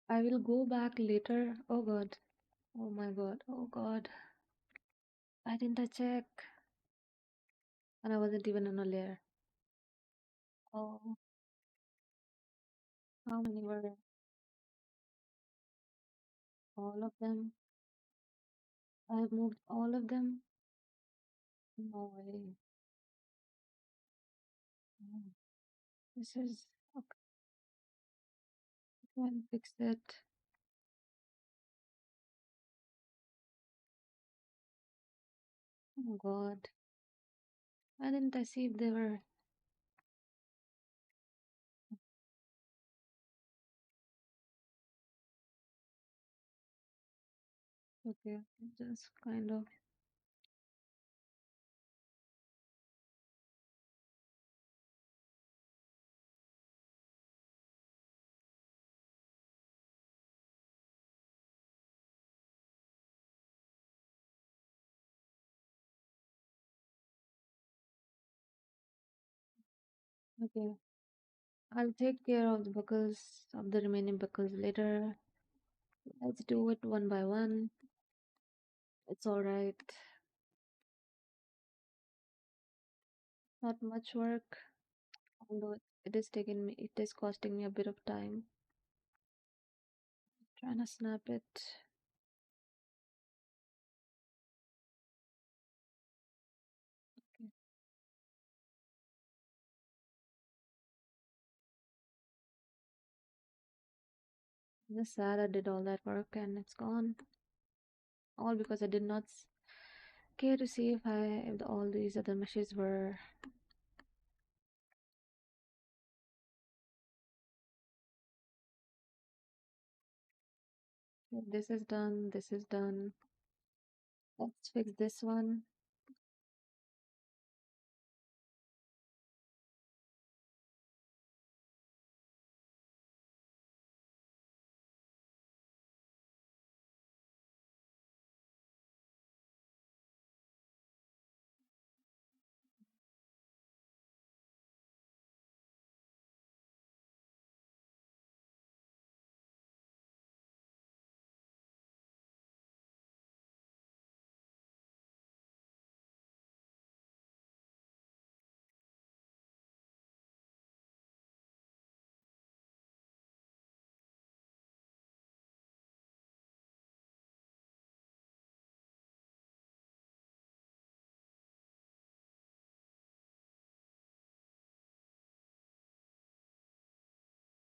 I will go back later. Oh God. Oh my God. Oh God. Why didn't I check? And I wasn't even on a layer. Oh, how many were all of them? I have moved all of them. No way. Oh, this is okay. Go and fix it. Oh God. Why didn't I see if they were okay? Just kind of okay. I'll take care of the buckles of the remaining buckles later. Let's do it one by one. It's all right. Not much work, although it is taking me. It is costing me a bit of time. Trying to snap it. Okay. Just sad I did all that work and it's gone. All because I did not care to see if all these other meshes were. Okay, this is done. This is done. Let's fix this one.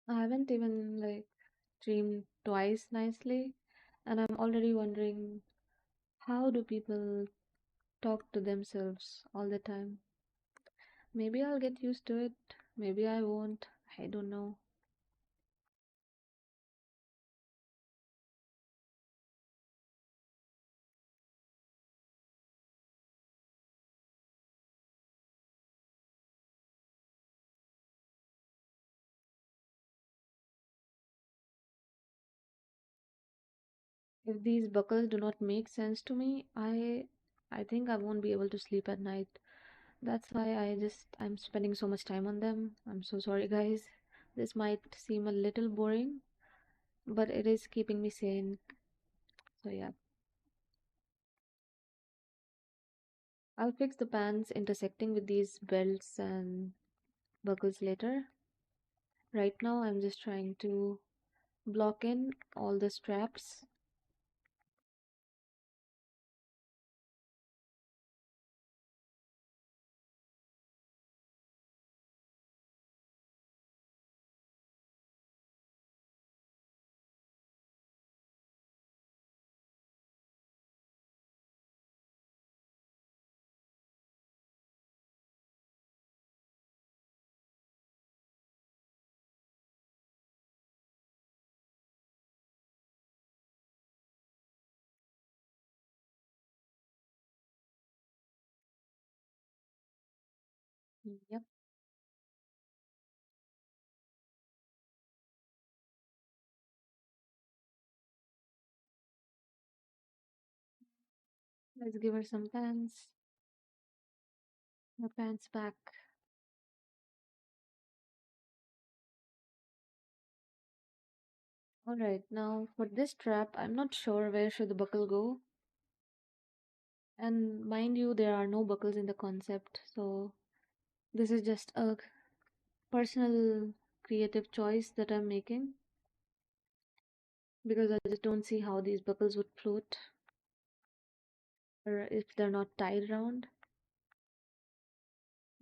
I haven't even like dreamed twice nicely, and I'm already wondering how do people talk to themselves all the time? Maybe I'll get used to it. Maybe I won't. I don't know. If these buckles do not make sense to me, I think I won't be able to sleep at night. That's why I'm spending so much time on them. I'm so sorry guys. This might seem a little boring, but it is keeping me sane. So yeah. I'll fix the pants intersecting with these belts and buckles later. Right now I'm just trying to block in all the straps. Yep. Let's give her some pants. Her pants back. Alright, now for this strap, I'm not sure where should the buckle go. And mind you, there are no buckles in the concept, so this is just a personal creative choice that I'm making because I just don't see how these buckles would float or if they're not tied around.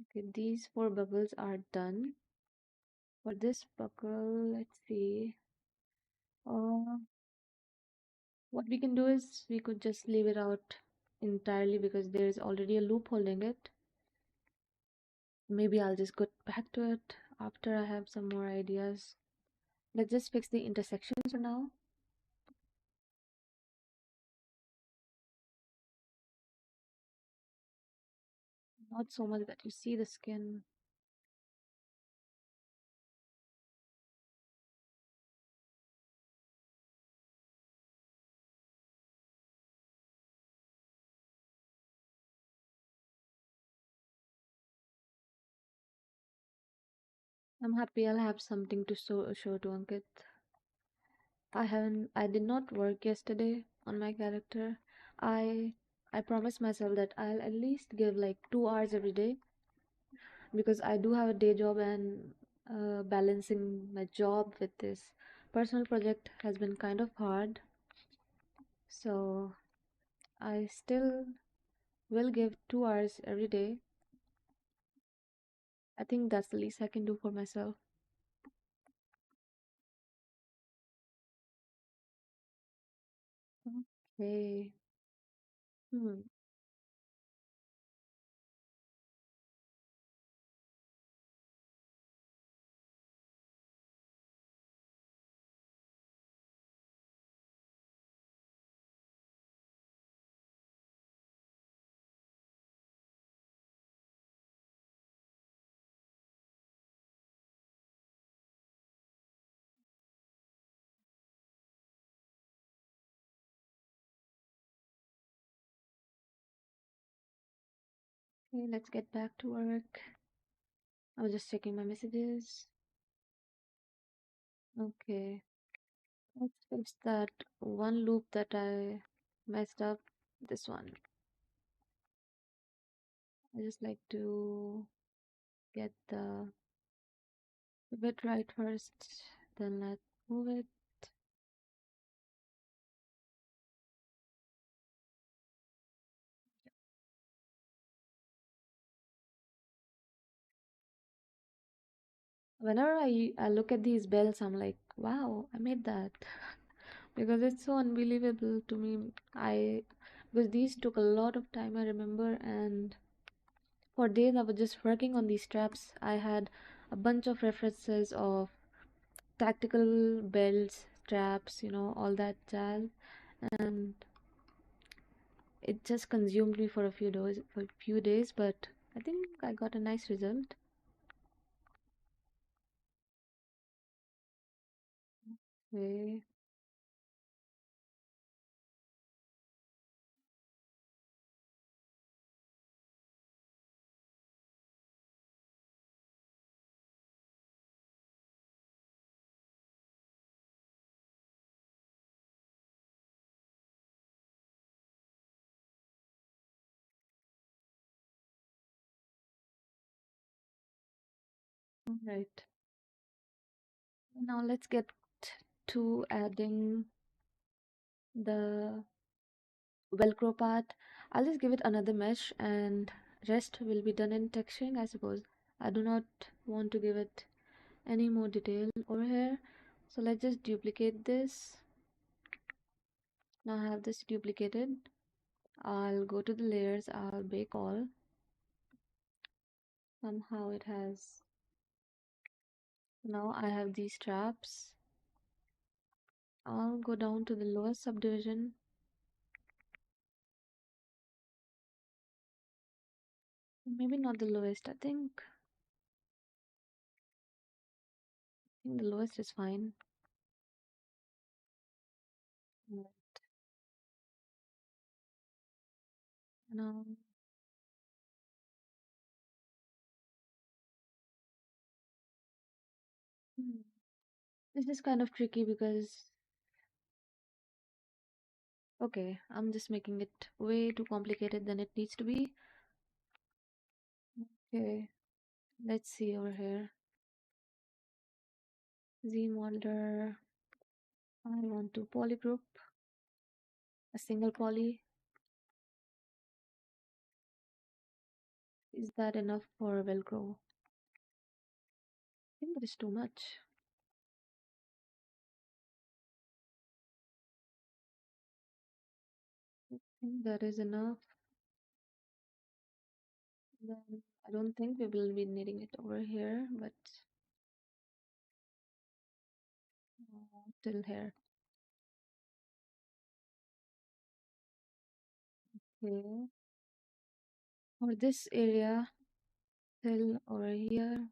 Okay, these four buckles are done. For this buckle, let's see. Uh, what we can do is we could just leave it out entirely because there is already a loop holding it. Maybe I'll just go back to it after I have some more ideas. Let's just fix the intersections for now. Not so much that you see the skin. I'm happy I'll have something to show to Ankit. I did not work yesterday on my character. I I promised myself that I'll at least give like 2 hours every day because I do have a day job and balancing my job with this personal project has been kind of hard. So I still will give 2 hours every day. I think that's the least I can do for myself. Okay. Hmm. Okay, let's get back to work. I was just checking my messages. Okay. Let's fix that one loop that I messed up. This one. I just like to get the bit right first, then let's move it. Whenever I look at these bells, I'm like, wow, I made that. Because it's so unbelievable to me. Because these took a lot of time, I remember, and for days I was just working on these straps. I had a bunch of references of tactical belts, straps, all that jazz, and it just consumed me for a few days, but I think I got a nice result. Okay. All right. Now let's get to adding the Velcro part. I'll just give it another mesh and rest will be done in texturing, I suppose. I do not want to give it any more detail over here. So let's just duplicate this. Now I have this duplicated. I'll go to the layers, I'll bake all. Somehow it has. Now I have these straps. I'll go down to the lowest subdivision. Maybe not the lowest. I think the lowest is fine. Mm. Now, hmm, this is kind of tricky because, okay, I'm just making it way too complicated than it needs to be. Okay, let's see over here. Z modeler. I want to polygroup a single poly. Is that enough for Velcro? I think that is too much. I think that is enough. Then I don't think we will be needing it over here, but till here. Okay. For this area, till over here.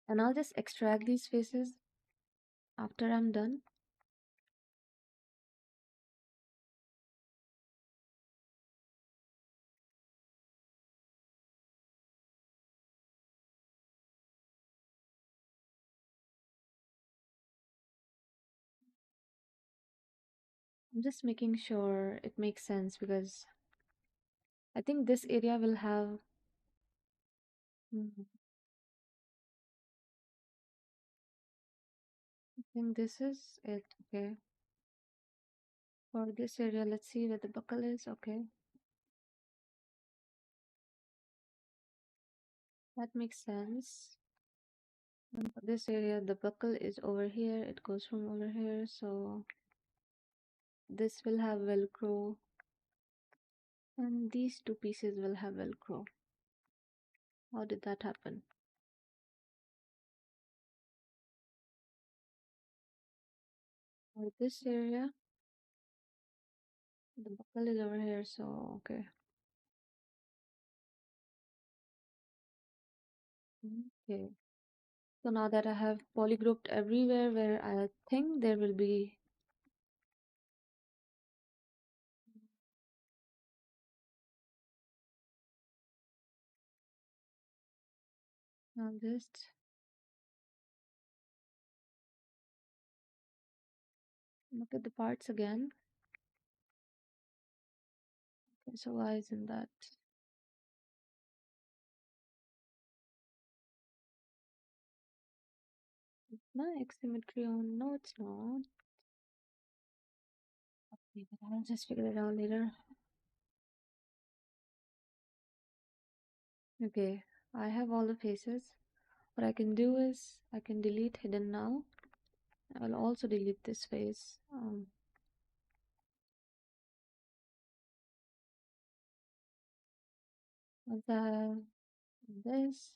And I'll just extract these faces after I'm done. I'm just making sure it makes sense because I think this area will have. Hmm, I think this is it. Okay. For this area, let's see where the buckle is. Okay. That makes sense. And for this area, the buckle is over here. It goes from over here. So this will have Velcro. And these two pieces will have Velcro. How did that happen? For this area, the buckle is over here. So, okay. Okay. So now that I have polygrouped everywhere where I think there will be, I'll just look at the parts again. Okay, so why isn't that? My asymmetry on? No, it's not. Okay, but I'll just figure it out later. Okay, I have all the faces. What I can do is I can delete hidden now. I'll also delete this face. Once I have this,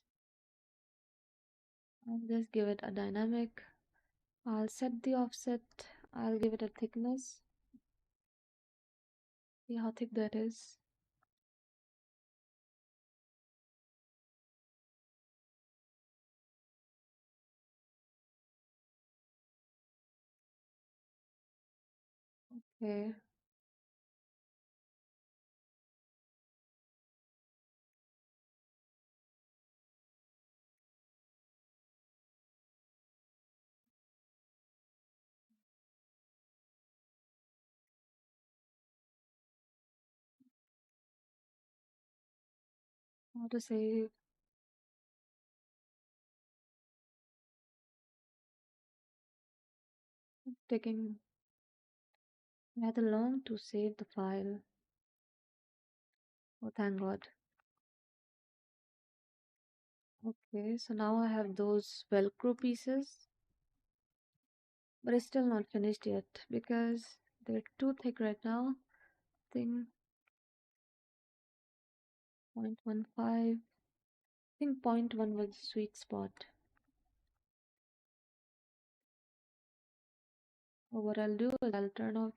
I'll just give it a dynamic. I'll set the offset. I'll give it a thickness. See how thick that is. Okay. How to say, taking rather long to save the file. Oh, thank God. Okay, so now I have those Velcro pieces, but it's still not finished yet because they're too thick right now. I think 0.15. I think zero point 0.1 was the sweet spot. So what I'll do is I'll turn off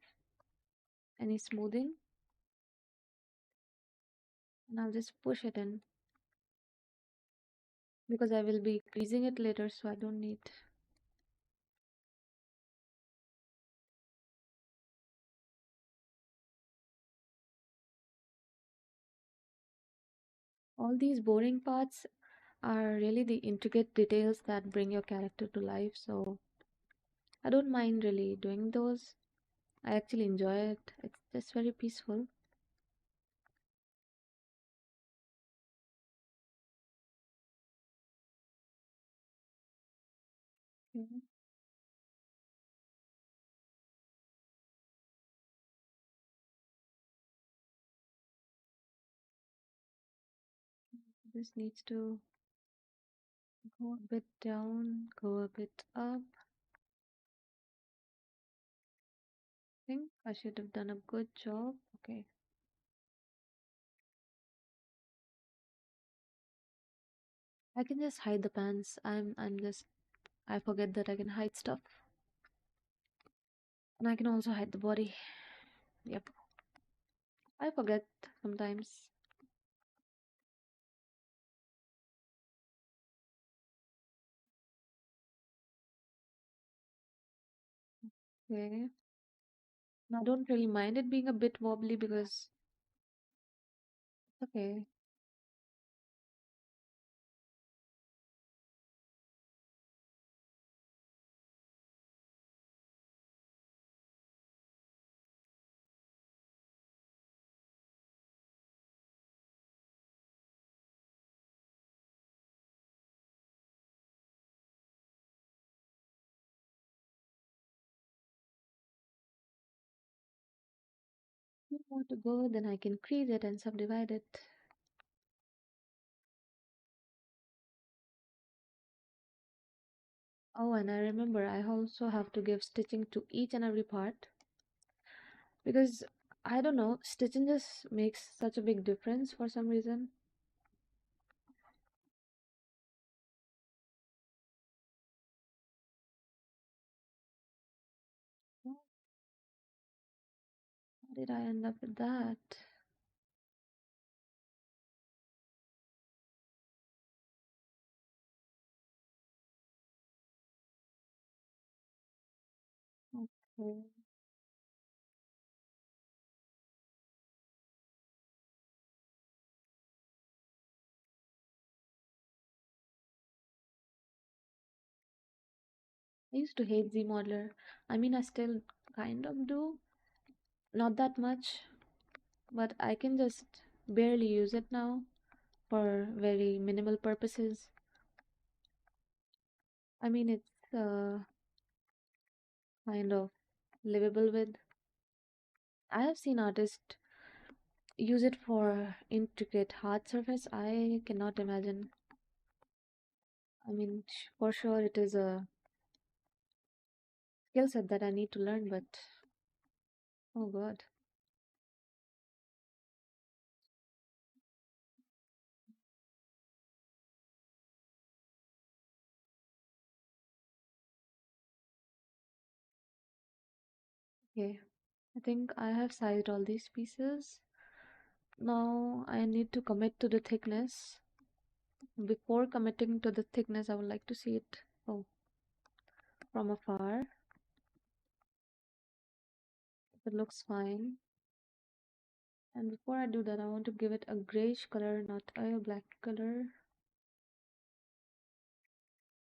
any smoothing and I'll just push it in because I will be creasing it later, so I don't need all these boring parts are really the intricate details that bring your character to life. So I don't mind really doing those. I actually enjoy it. It's just very peaceful. Okay. This needs to go a bit down, go a bit up. I think I should have done a good job. Okay. I can just hide the pants. I forget that I can hide stuff. And I can also hide the body. Yep. I forget sometimes. Okay. I don't really mind it being a bit wobbly because okay. If you want to go, then I can crease it and subdivide it. Oh, and I remember I also have to give stitching to each and every part because I don't know, stitching just makes such a big difference for some reason. How did I end up with that? Okay. I used to hate Z Modeler. I mean, I still kind of do, not that much, but I can just barely use it now for very minimal purposes. I mean, it's kind of livable with. I have seen artists use it for intricate hard surface. I cannot imagine. I mean, for sure it is a skill set that I need to learn, but oh God. Okay, I think I have sized all these pieces. Now I need to commit to the thickness. Before committing to the thickness, I would like to see it from afar. If it looks fine. And before I do that, I want to give it a grayish color, not a black color.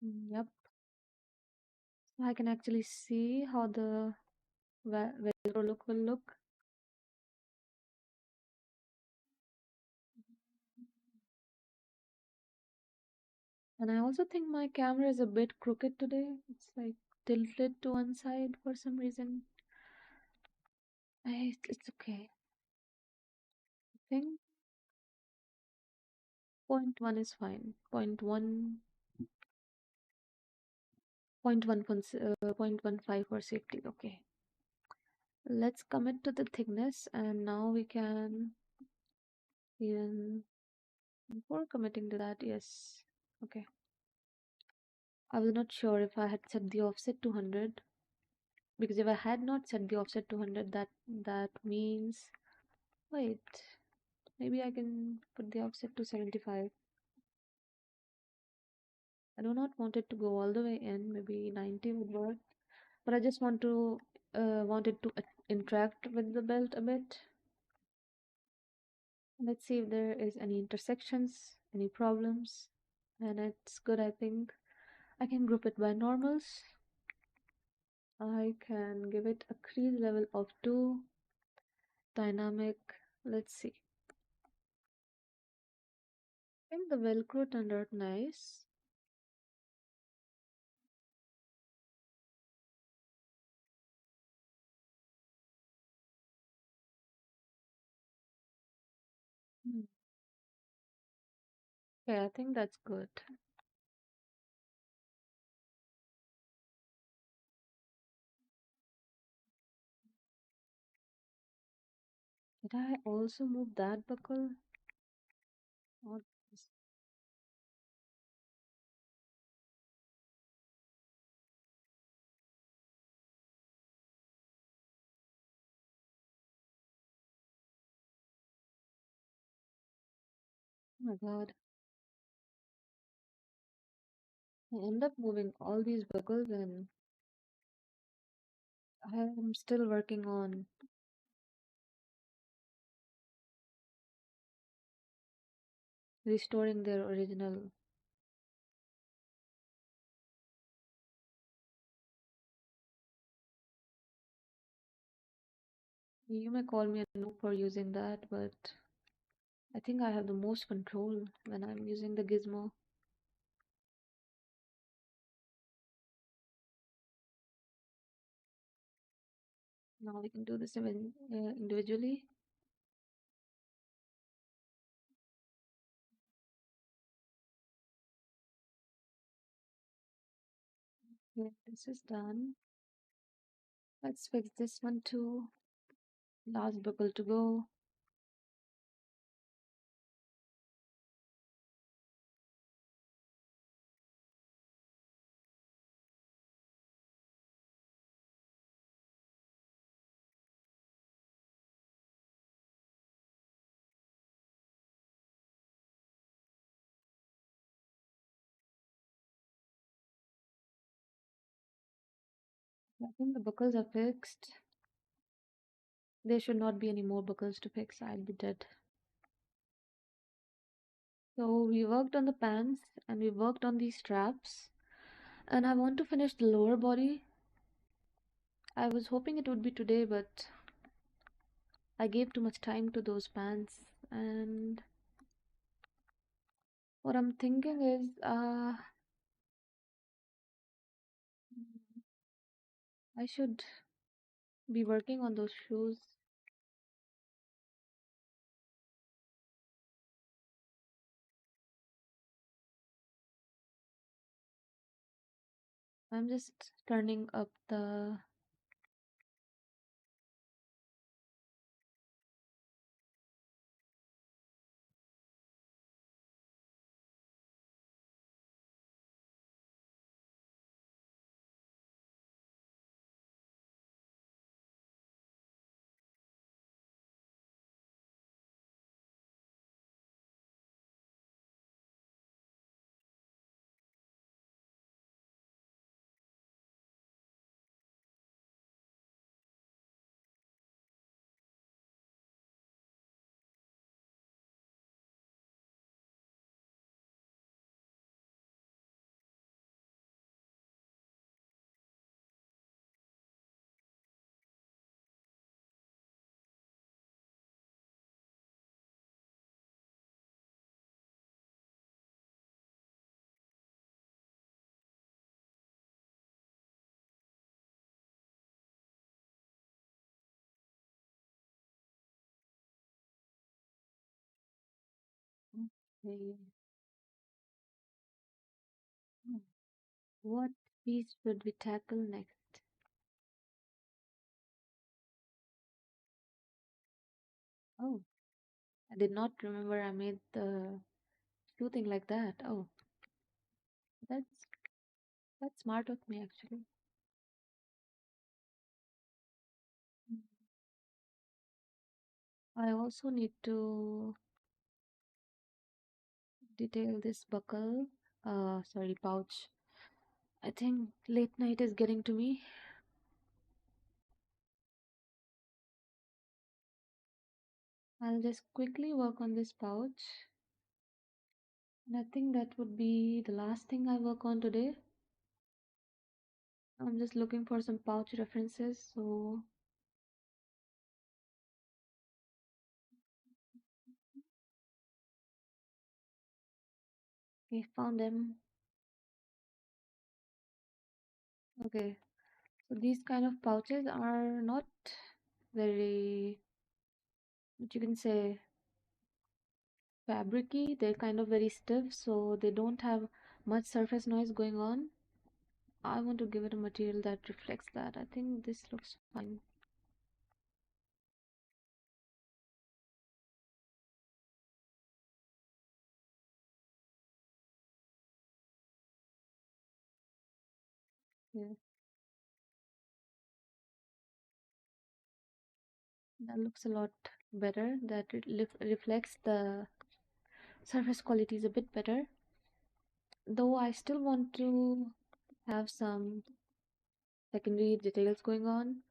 Yep. So I can actually see how the Velcro look will look. And I also think my camera is a bit crooked today. It's like tilted to one side for some reason. It's okay. I think point one is fine. Point 1.15 for safety. Okay. Let's commit to the thickness and now we can even before committing to that, yes. Okay. I was not sure if I had set the offset to 100 because if I had not set the offset to 100, that means wait, maybe I can put the offset to 75. I do not want it to go all the way in, maybe 90 would work, but I just want it to interact with the belt a bit. Let's see if there is any intersections, any problems, and it's good. I think I can group it by normals. I can give it a crease level of 2, dynamic. Let's see. I think the Velcro turned out nice. Hmm. Okay, I think that's good. Did I also move that buckle? Or this? my God. I end up moving all these buckles and I am still working on restoring their original. You may call me a noob for using that, but I think I have the most control when I'm using the gizmo. Now we can do this even, individually. Okay, this is done. Let's fix this one too. Last buckle to go. I think the buckles are fixed. There should not be any more buckles to fix. I'll be dead. So we worked on the pants and we worked on these straps. And I want to finish the lower body. I was hoping it would be today, but I gave too much time to those pants. And what I'm thinking is, I should be working on those shoes. I'm just turning up the. Okay. Hmm. What piece should we tackle next? Oh, I did not remember I made the shoe thing like that. Oh, that's that's smart of me actually. Mm. I also need to detail this buckle. Sorry, pouch. I think late night is getting to me. I'll just quickly work on this pouch. And I think that would be the last thing I work on today. I'm just looking for some pouch references. So, okay, found them. Okay, so these kind of pouches are not very, what you can say, fabricy. They're kind of very stiff, so they don't have much surface noise going on. I want to give it a material that reflects that. I think this looks fine. Yeah, that looks a lot better. That it reflects the surface quality is a bit better, though I still want to have some secondary details going on,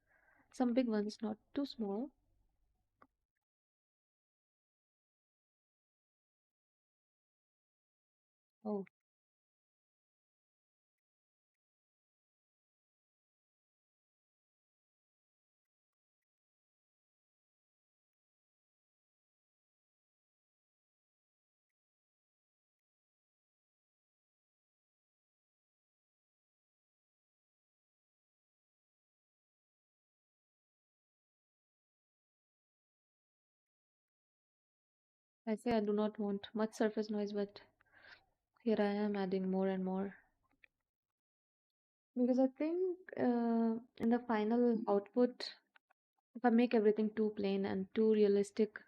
some big ones, not too small. Oh, I say I do not want much surface noise, but here I am adding more and more. Because I think in the final output, if I make everything too plain and too realistic,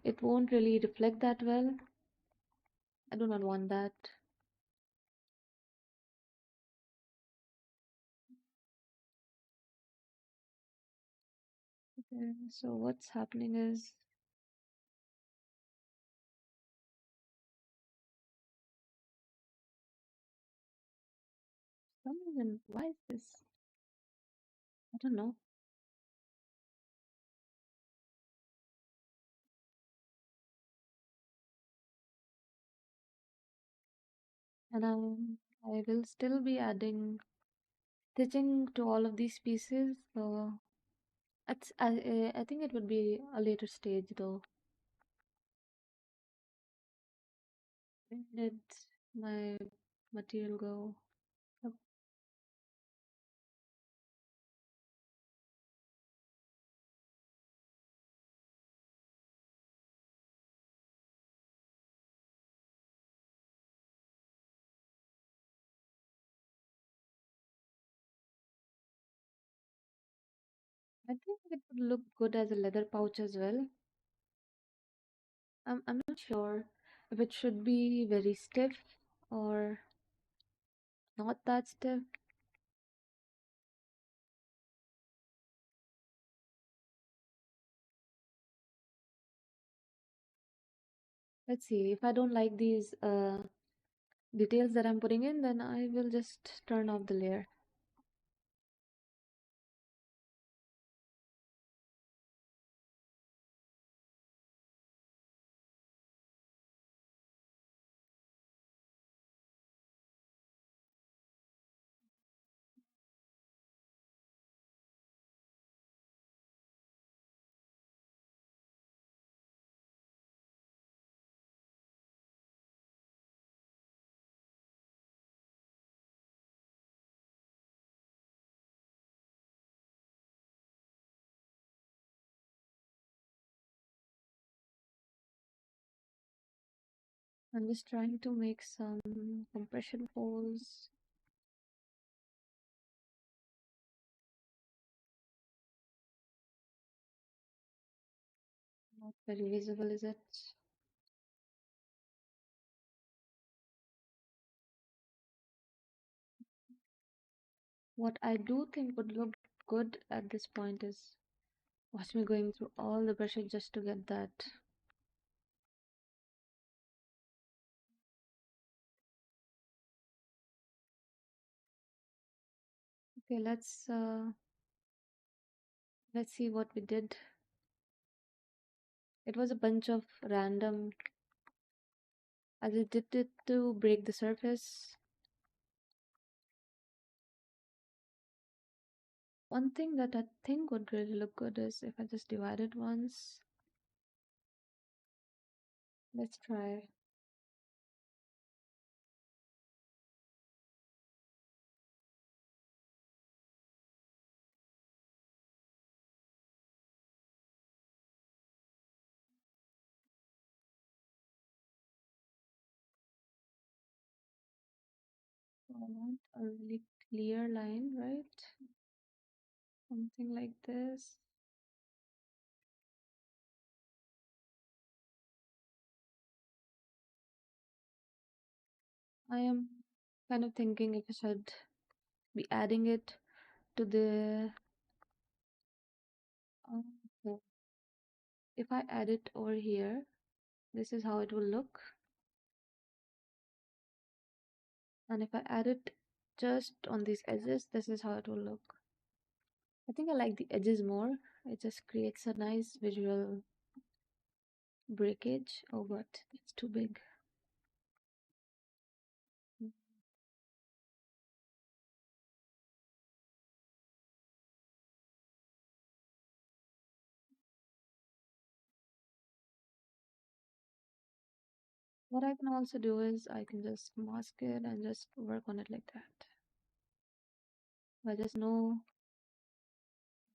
it won't really reflect that well. I do not want that. Okay, so what's happening is some reason, why is this? I don't know. And I will still be adding stitching to all of these pieces. So I think it would be a later stage though. Where did my material go? Yep. I think it would look good as a leather pouch as well. I'm not sure if it should be very stiff or not that stiff. Let's see. If I don't like these details that I'm putting in, then I will just turn off the layer. I'm just trying to make some compression folds. Not very visible, is it? What I do think would look good at this point is watch me going through all the brushes just to get that. Okay, let's see what we did. It was a bunch of random. I just did it to break the surface. One thing that I think would really look good is if I just divide it once. Let's try. So I want a really clear line, right? Something like this. I am kind of thinking if I should be adding it to the. So if I add it over here, this is how it will look. And if I add it just on these edges, this is how it will look. I think I like the edges more. It just creates a nice visual breakage. Oh, but it's too big. Mm. What I can also do is I can just mask it and just work on it like that. I just know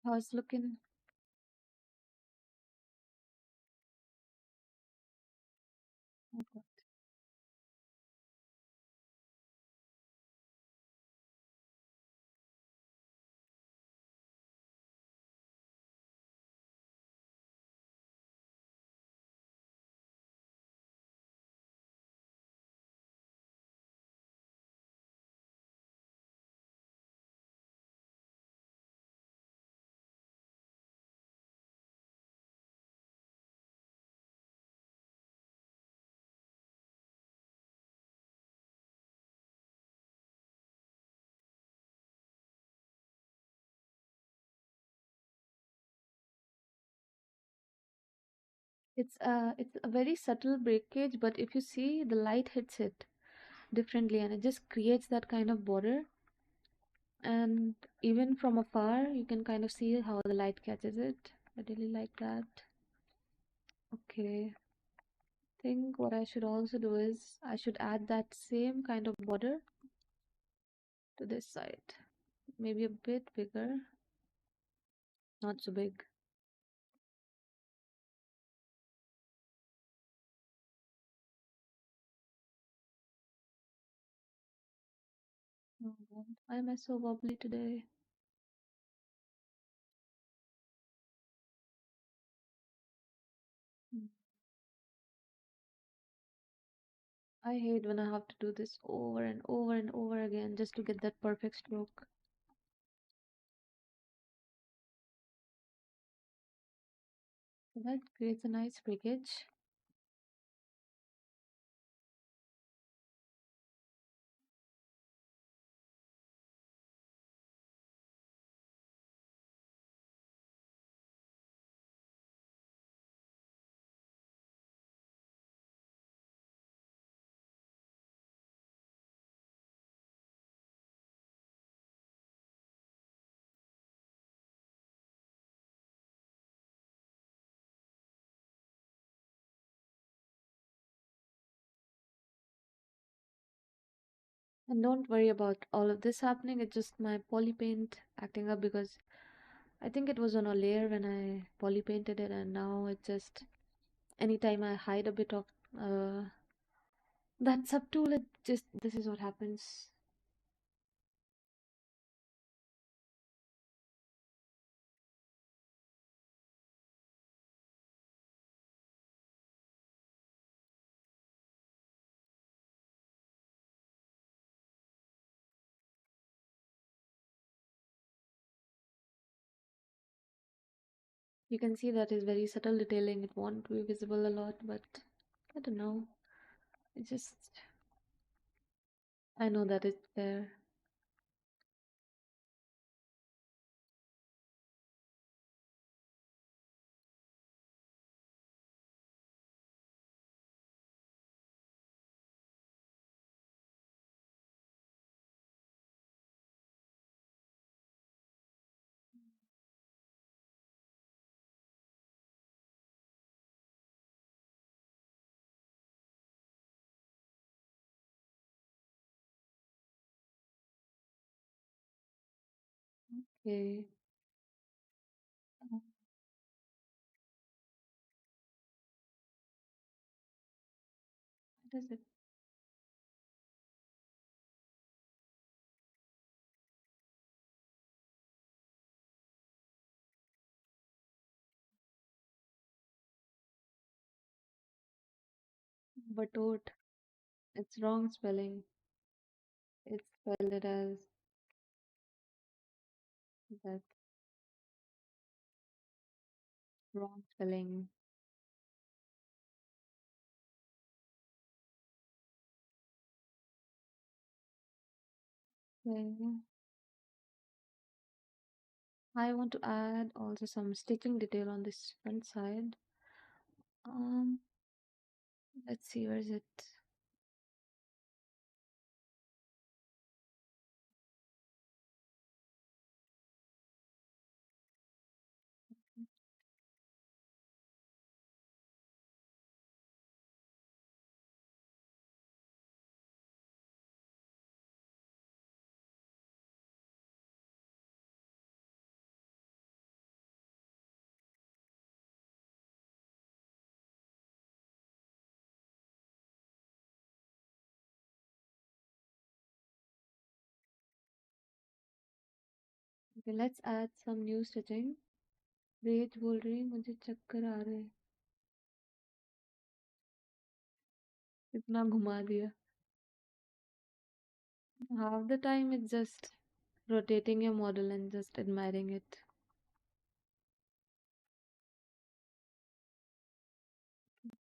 how it's looking. Okay. It's a very subtle breakage, but if you see the light hits it differently and it just creates that kind of border. And even from afar, you can kind of see how the light catches it. I really like that. Okay, think what I should also do is I should add that same kind of border to this side. Maybe a bit bigger, not so big. Oh God, why am I so wobbly today? Mm. I hate when I have to do this over and over and over again just to get that perfect stroke. So that creates a nice breakage. And don't worry about all of this happening. It's just my poly paint acting up because I think it was on a layer when I poly painted it, and now it just anytime I hide a bit of uh, that subtool, it just this is what happens. You can see that is very subtle detailing. It won't be visible a lot, but I don't know. It just I know that it's there. Okay. What is it? Batot. It's wrong spelling. It's spelled it as that wrong spelling. Okay. I want to add also some stitching detail on this front side. Um, let's see, where is it? Okay, let's add some new stitching. रेज बोल रही मुझे चक्कर आ रहे हैं, इतना घुमा दिया. Half the time it's just rotating your model and just admiring it.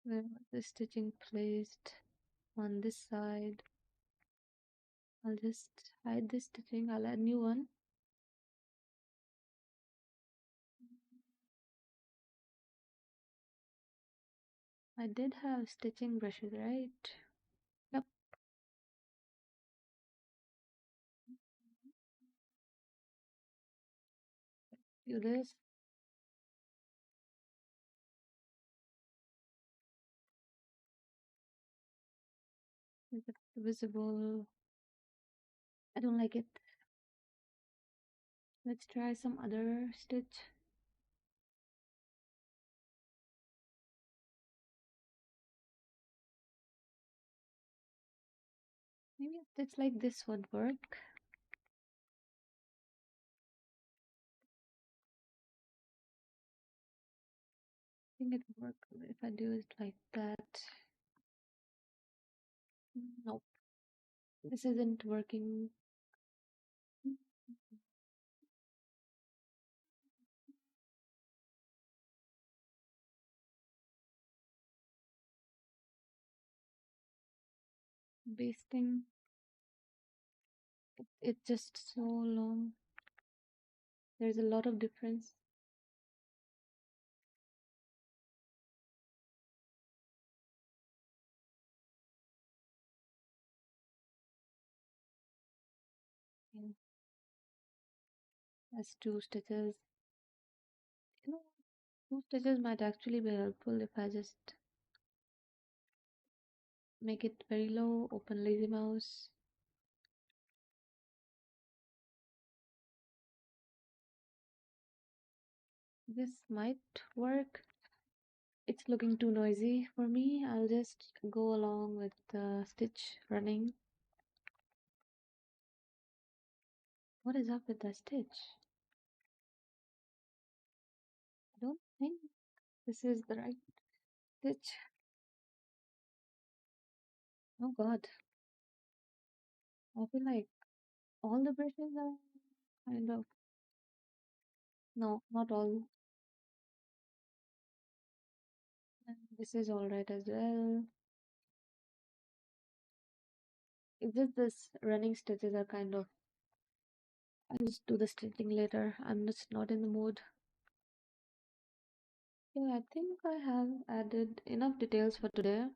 Where was the stitching placed? On this side. I'll just hide this stitching. I'll add new one. I did have stitching brushes, right? Yep. Do this. Is it visible? I don't like it. Let's try some other stitch. Maybe a stitch like this would work. I think it would work if I do it like that. Nope, this isn't working. Basting, it's just so long. There's a lot of difference. Yeah, that's two stitches. You know, two stitches might actually be helpful if I just make it very low, open lazy mouse. This might work. It's looking too noisy for me. I'll just go along with the stitch running. What is up with the stitch? I don't think this is the right stitch. Oh god, I feel like all the brushes are kind of. No, not all. And this is alright as well. It's just this running stitches are kind of. I'll just do the stitching later. I'm just not in the mood. Yeah, I think I have added enough details for today.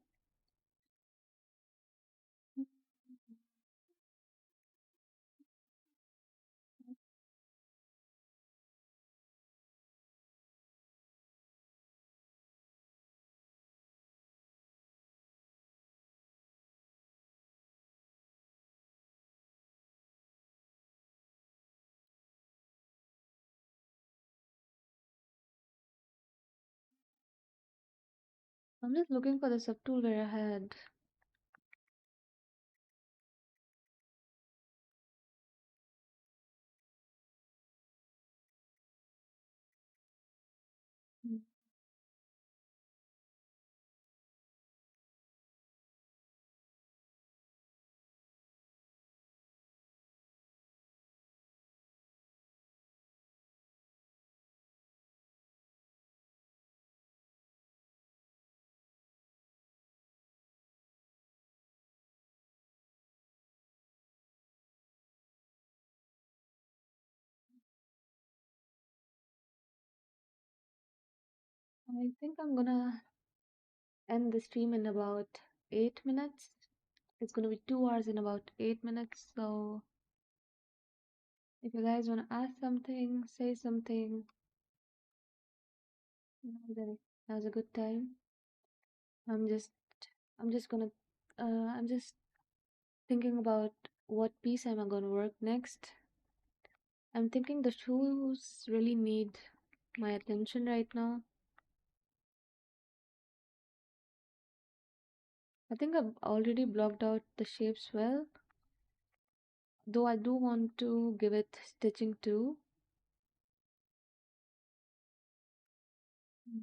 I'm just looking for the subtool where I had. Mm. I think I'm gonna end the stream in about 8 minutes. It's gonna be 2 hours in about 8 minutes. So if you guys wanna ask something, say something, then now's a good time. I'm just, I'm just gonna, I'm just thinking about what piece am I gonna work next. I'm thinking the shoes really need my attention right now. I think I've already blocked out the shapes well, though I do want to give it stitching too. Mm.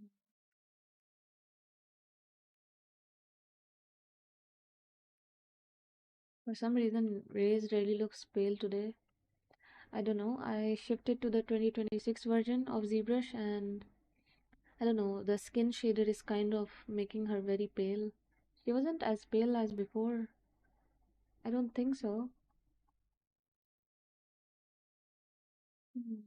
For some reason, Raze really looks pale today. I don't know. I shifted to the 2026 version of ZBrush and I don't know, the skin shader is kind of making her very pale. She wasn't as pale as before. I don't think so. Mm.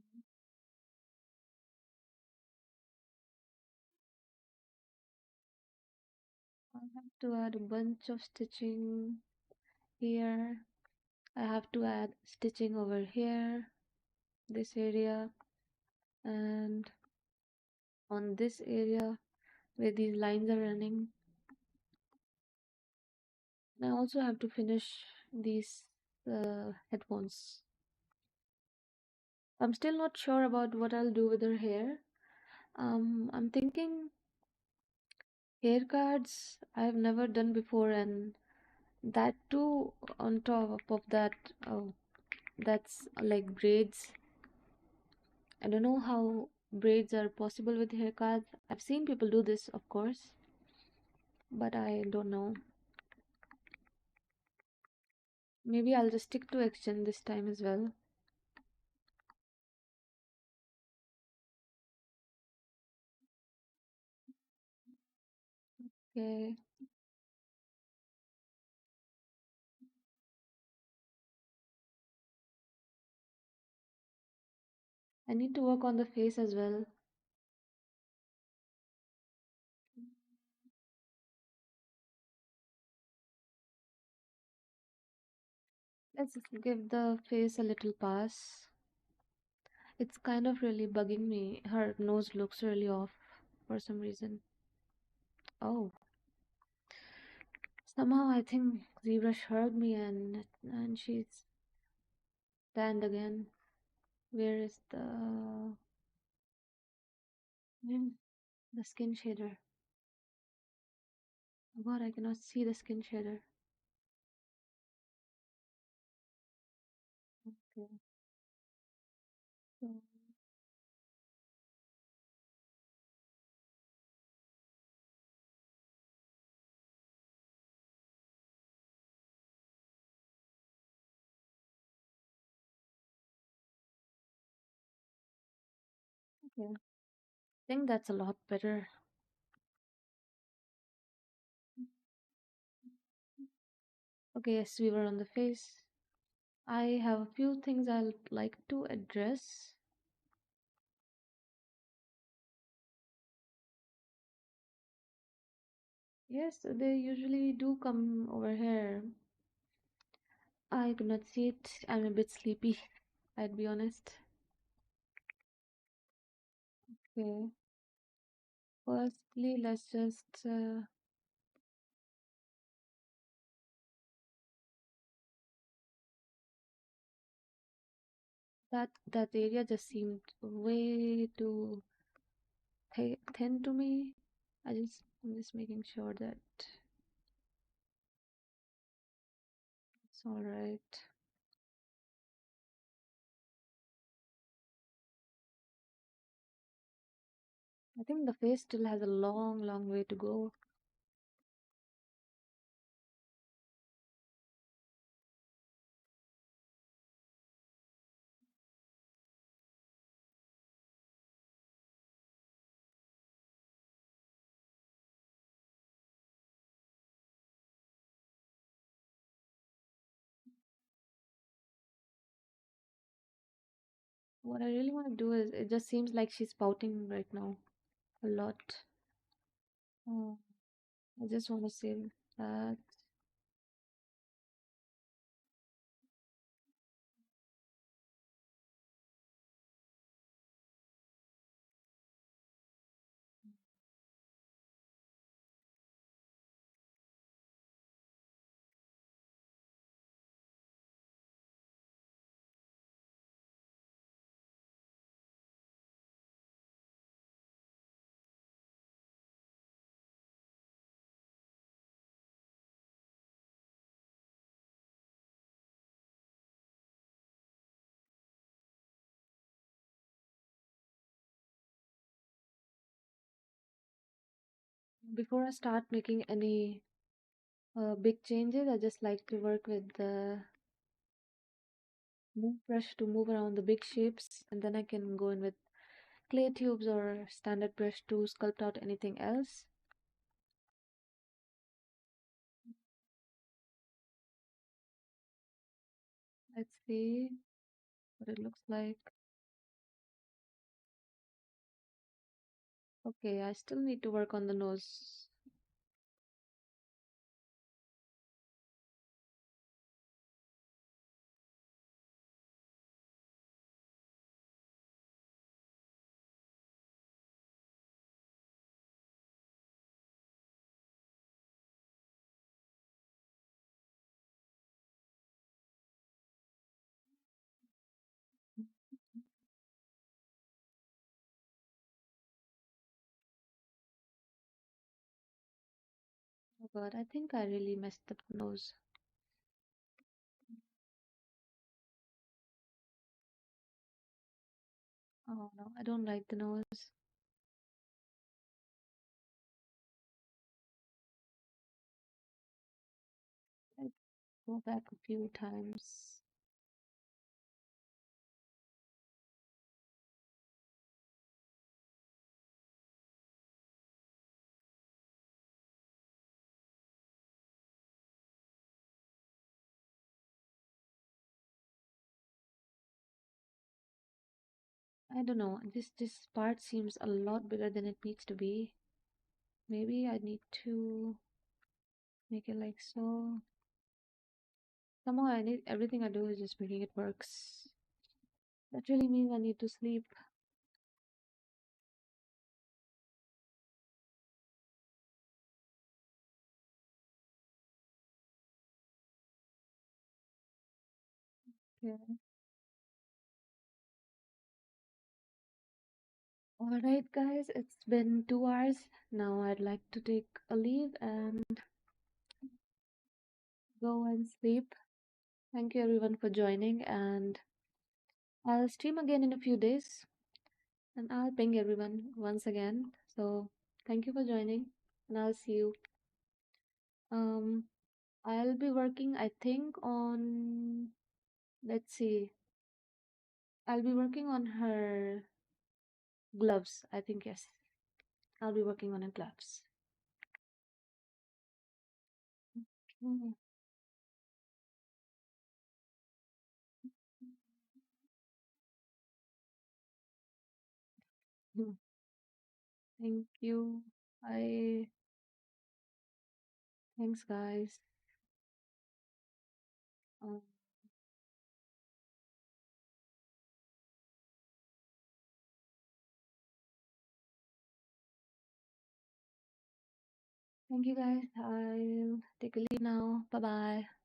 I have to add a bunch of stitching here. I have to add stitching over here, this area, and on this area where these lines are running. And I also have to finish these headphones. I'm still not sure about what I'll do with her hair. I'm thinking hair cards I've never done before, and that too on top of that, oh, that's like braids. I don't know how braids are possible with hair cards. I've seen people do this, of course, but I don't know. Maybe I'll just stick to action this time as well. Okay, I need to work on the face as well. Let's give the face a little pass. It's kind of really bugging me. Her nose looks really off for some reason. Oh, somehow I think ZBrush heard me and she's tanned again. Where is hmm, the skin shader? Oh God, I cannot see the skin shader. Okay, so okay, I think that's a lot better. Okay, yes, we were on the face. I have a few things I'd like to address. Yes, they usually do come over here. I could not see it. I'm a bit sleepy, I'd be honest. Okay, firstly, let's just that area just seemed way too thin to me. I'm just making sure that it's all right. I think the face still has a long, long way to go. What I really want to do is, it just seems like she's pouting right now a lot. Uh, I just want to say that before I start making any big changes, I just like to work with the move brush to move around the big shapes, and then I can go in with clay tubes or standard brush to sculpt out anything else. Let's see what it looks like. Okay, I still need to work on the nose. Oh God, I think I really messed up the nose. Oh no, I don't like the nose. Let's go back a few times. I don't know. This part seems a lot bigger than it needs to be. Maybe I need to make it like so. Somehow I need everything I do is just making it works. That really means I need to sleep. Yeah. All right, guys, it's been 2 hours. Now I'd like to take a leave and go and sleep. Thank you everyone for joining, and I'll stream again in a few days and I'll ping everyone once again. So thank you for joining and I'll see you. Um, I'll be working, I think, on, let's see, I'll be working on her gloves. I think, yes, I'll be working on her gloves. Mm, mm. Thank you. I Thanks, guys. Um, Thank you, guys. I'll take a leave now. Bye bye.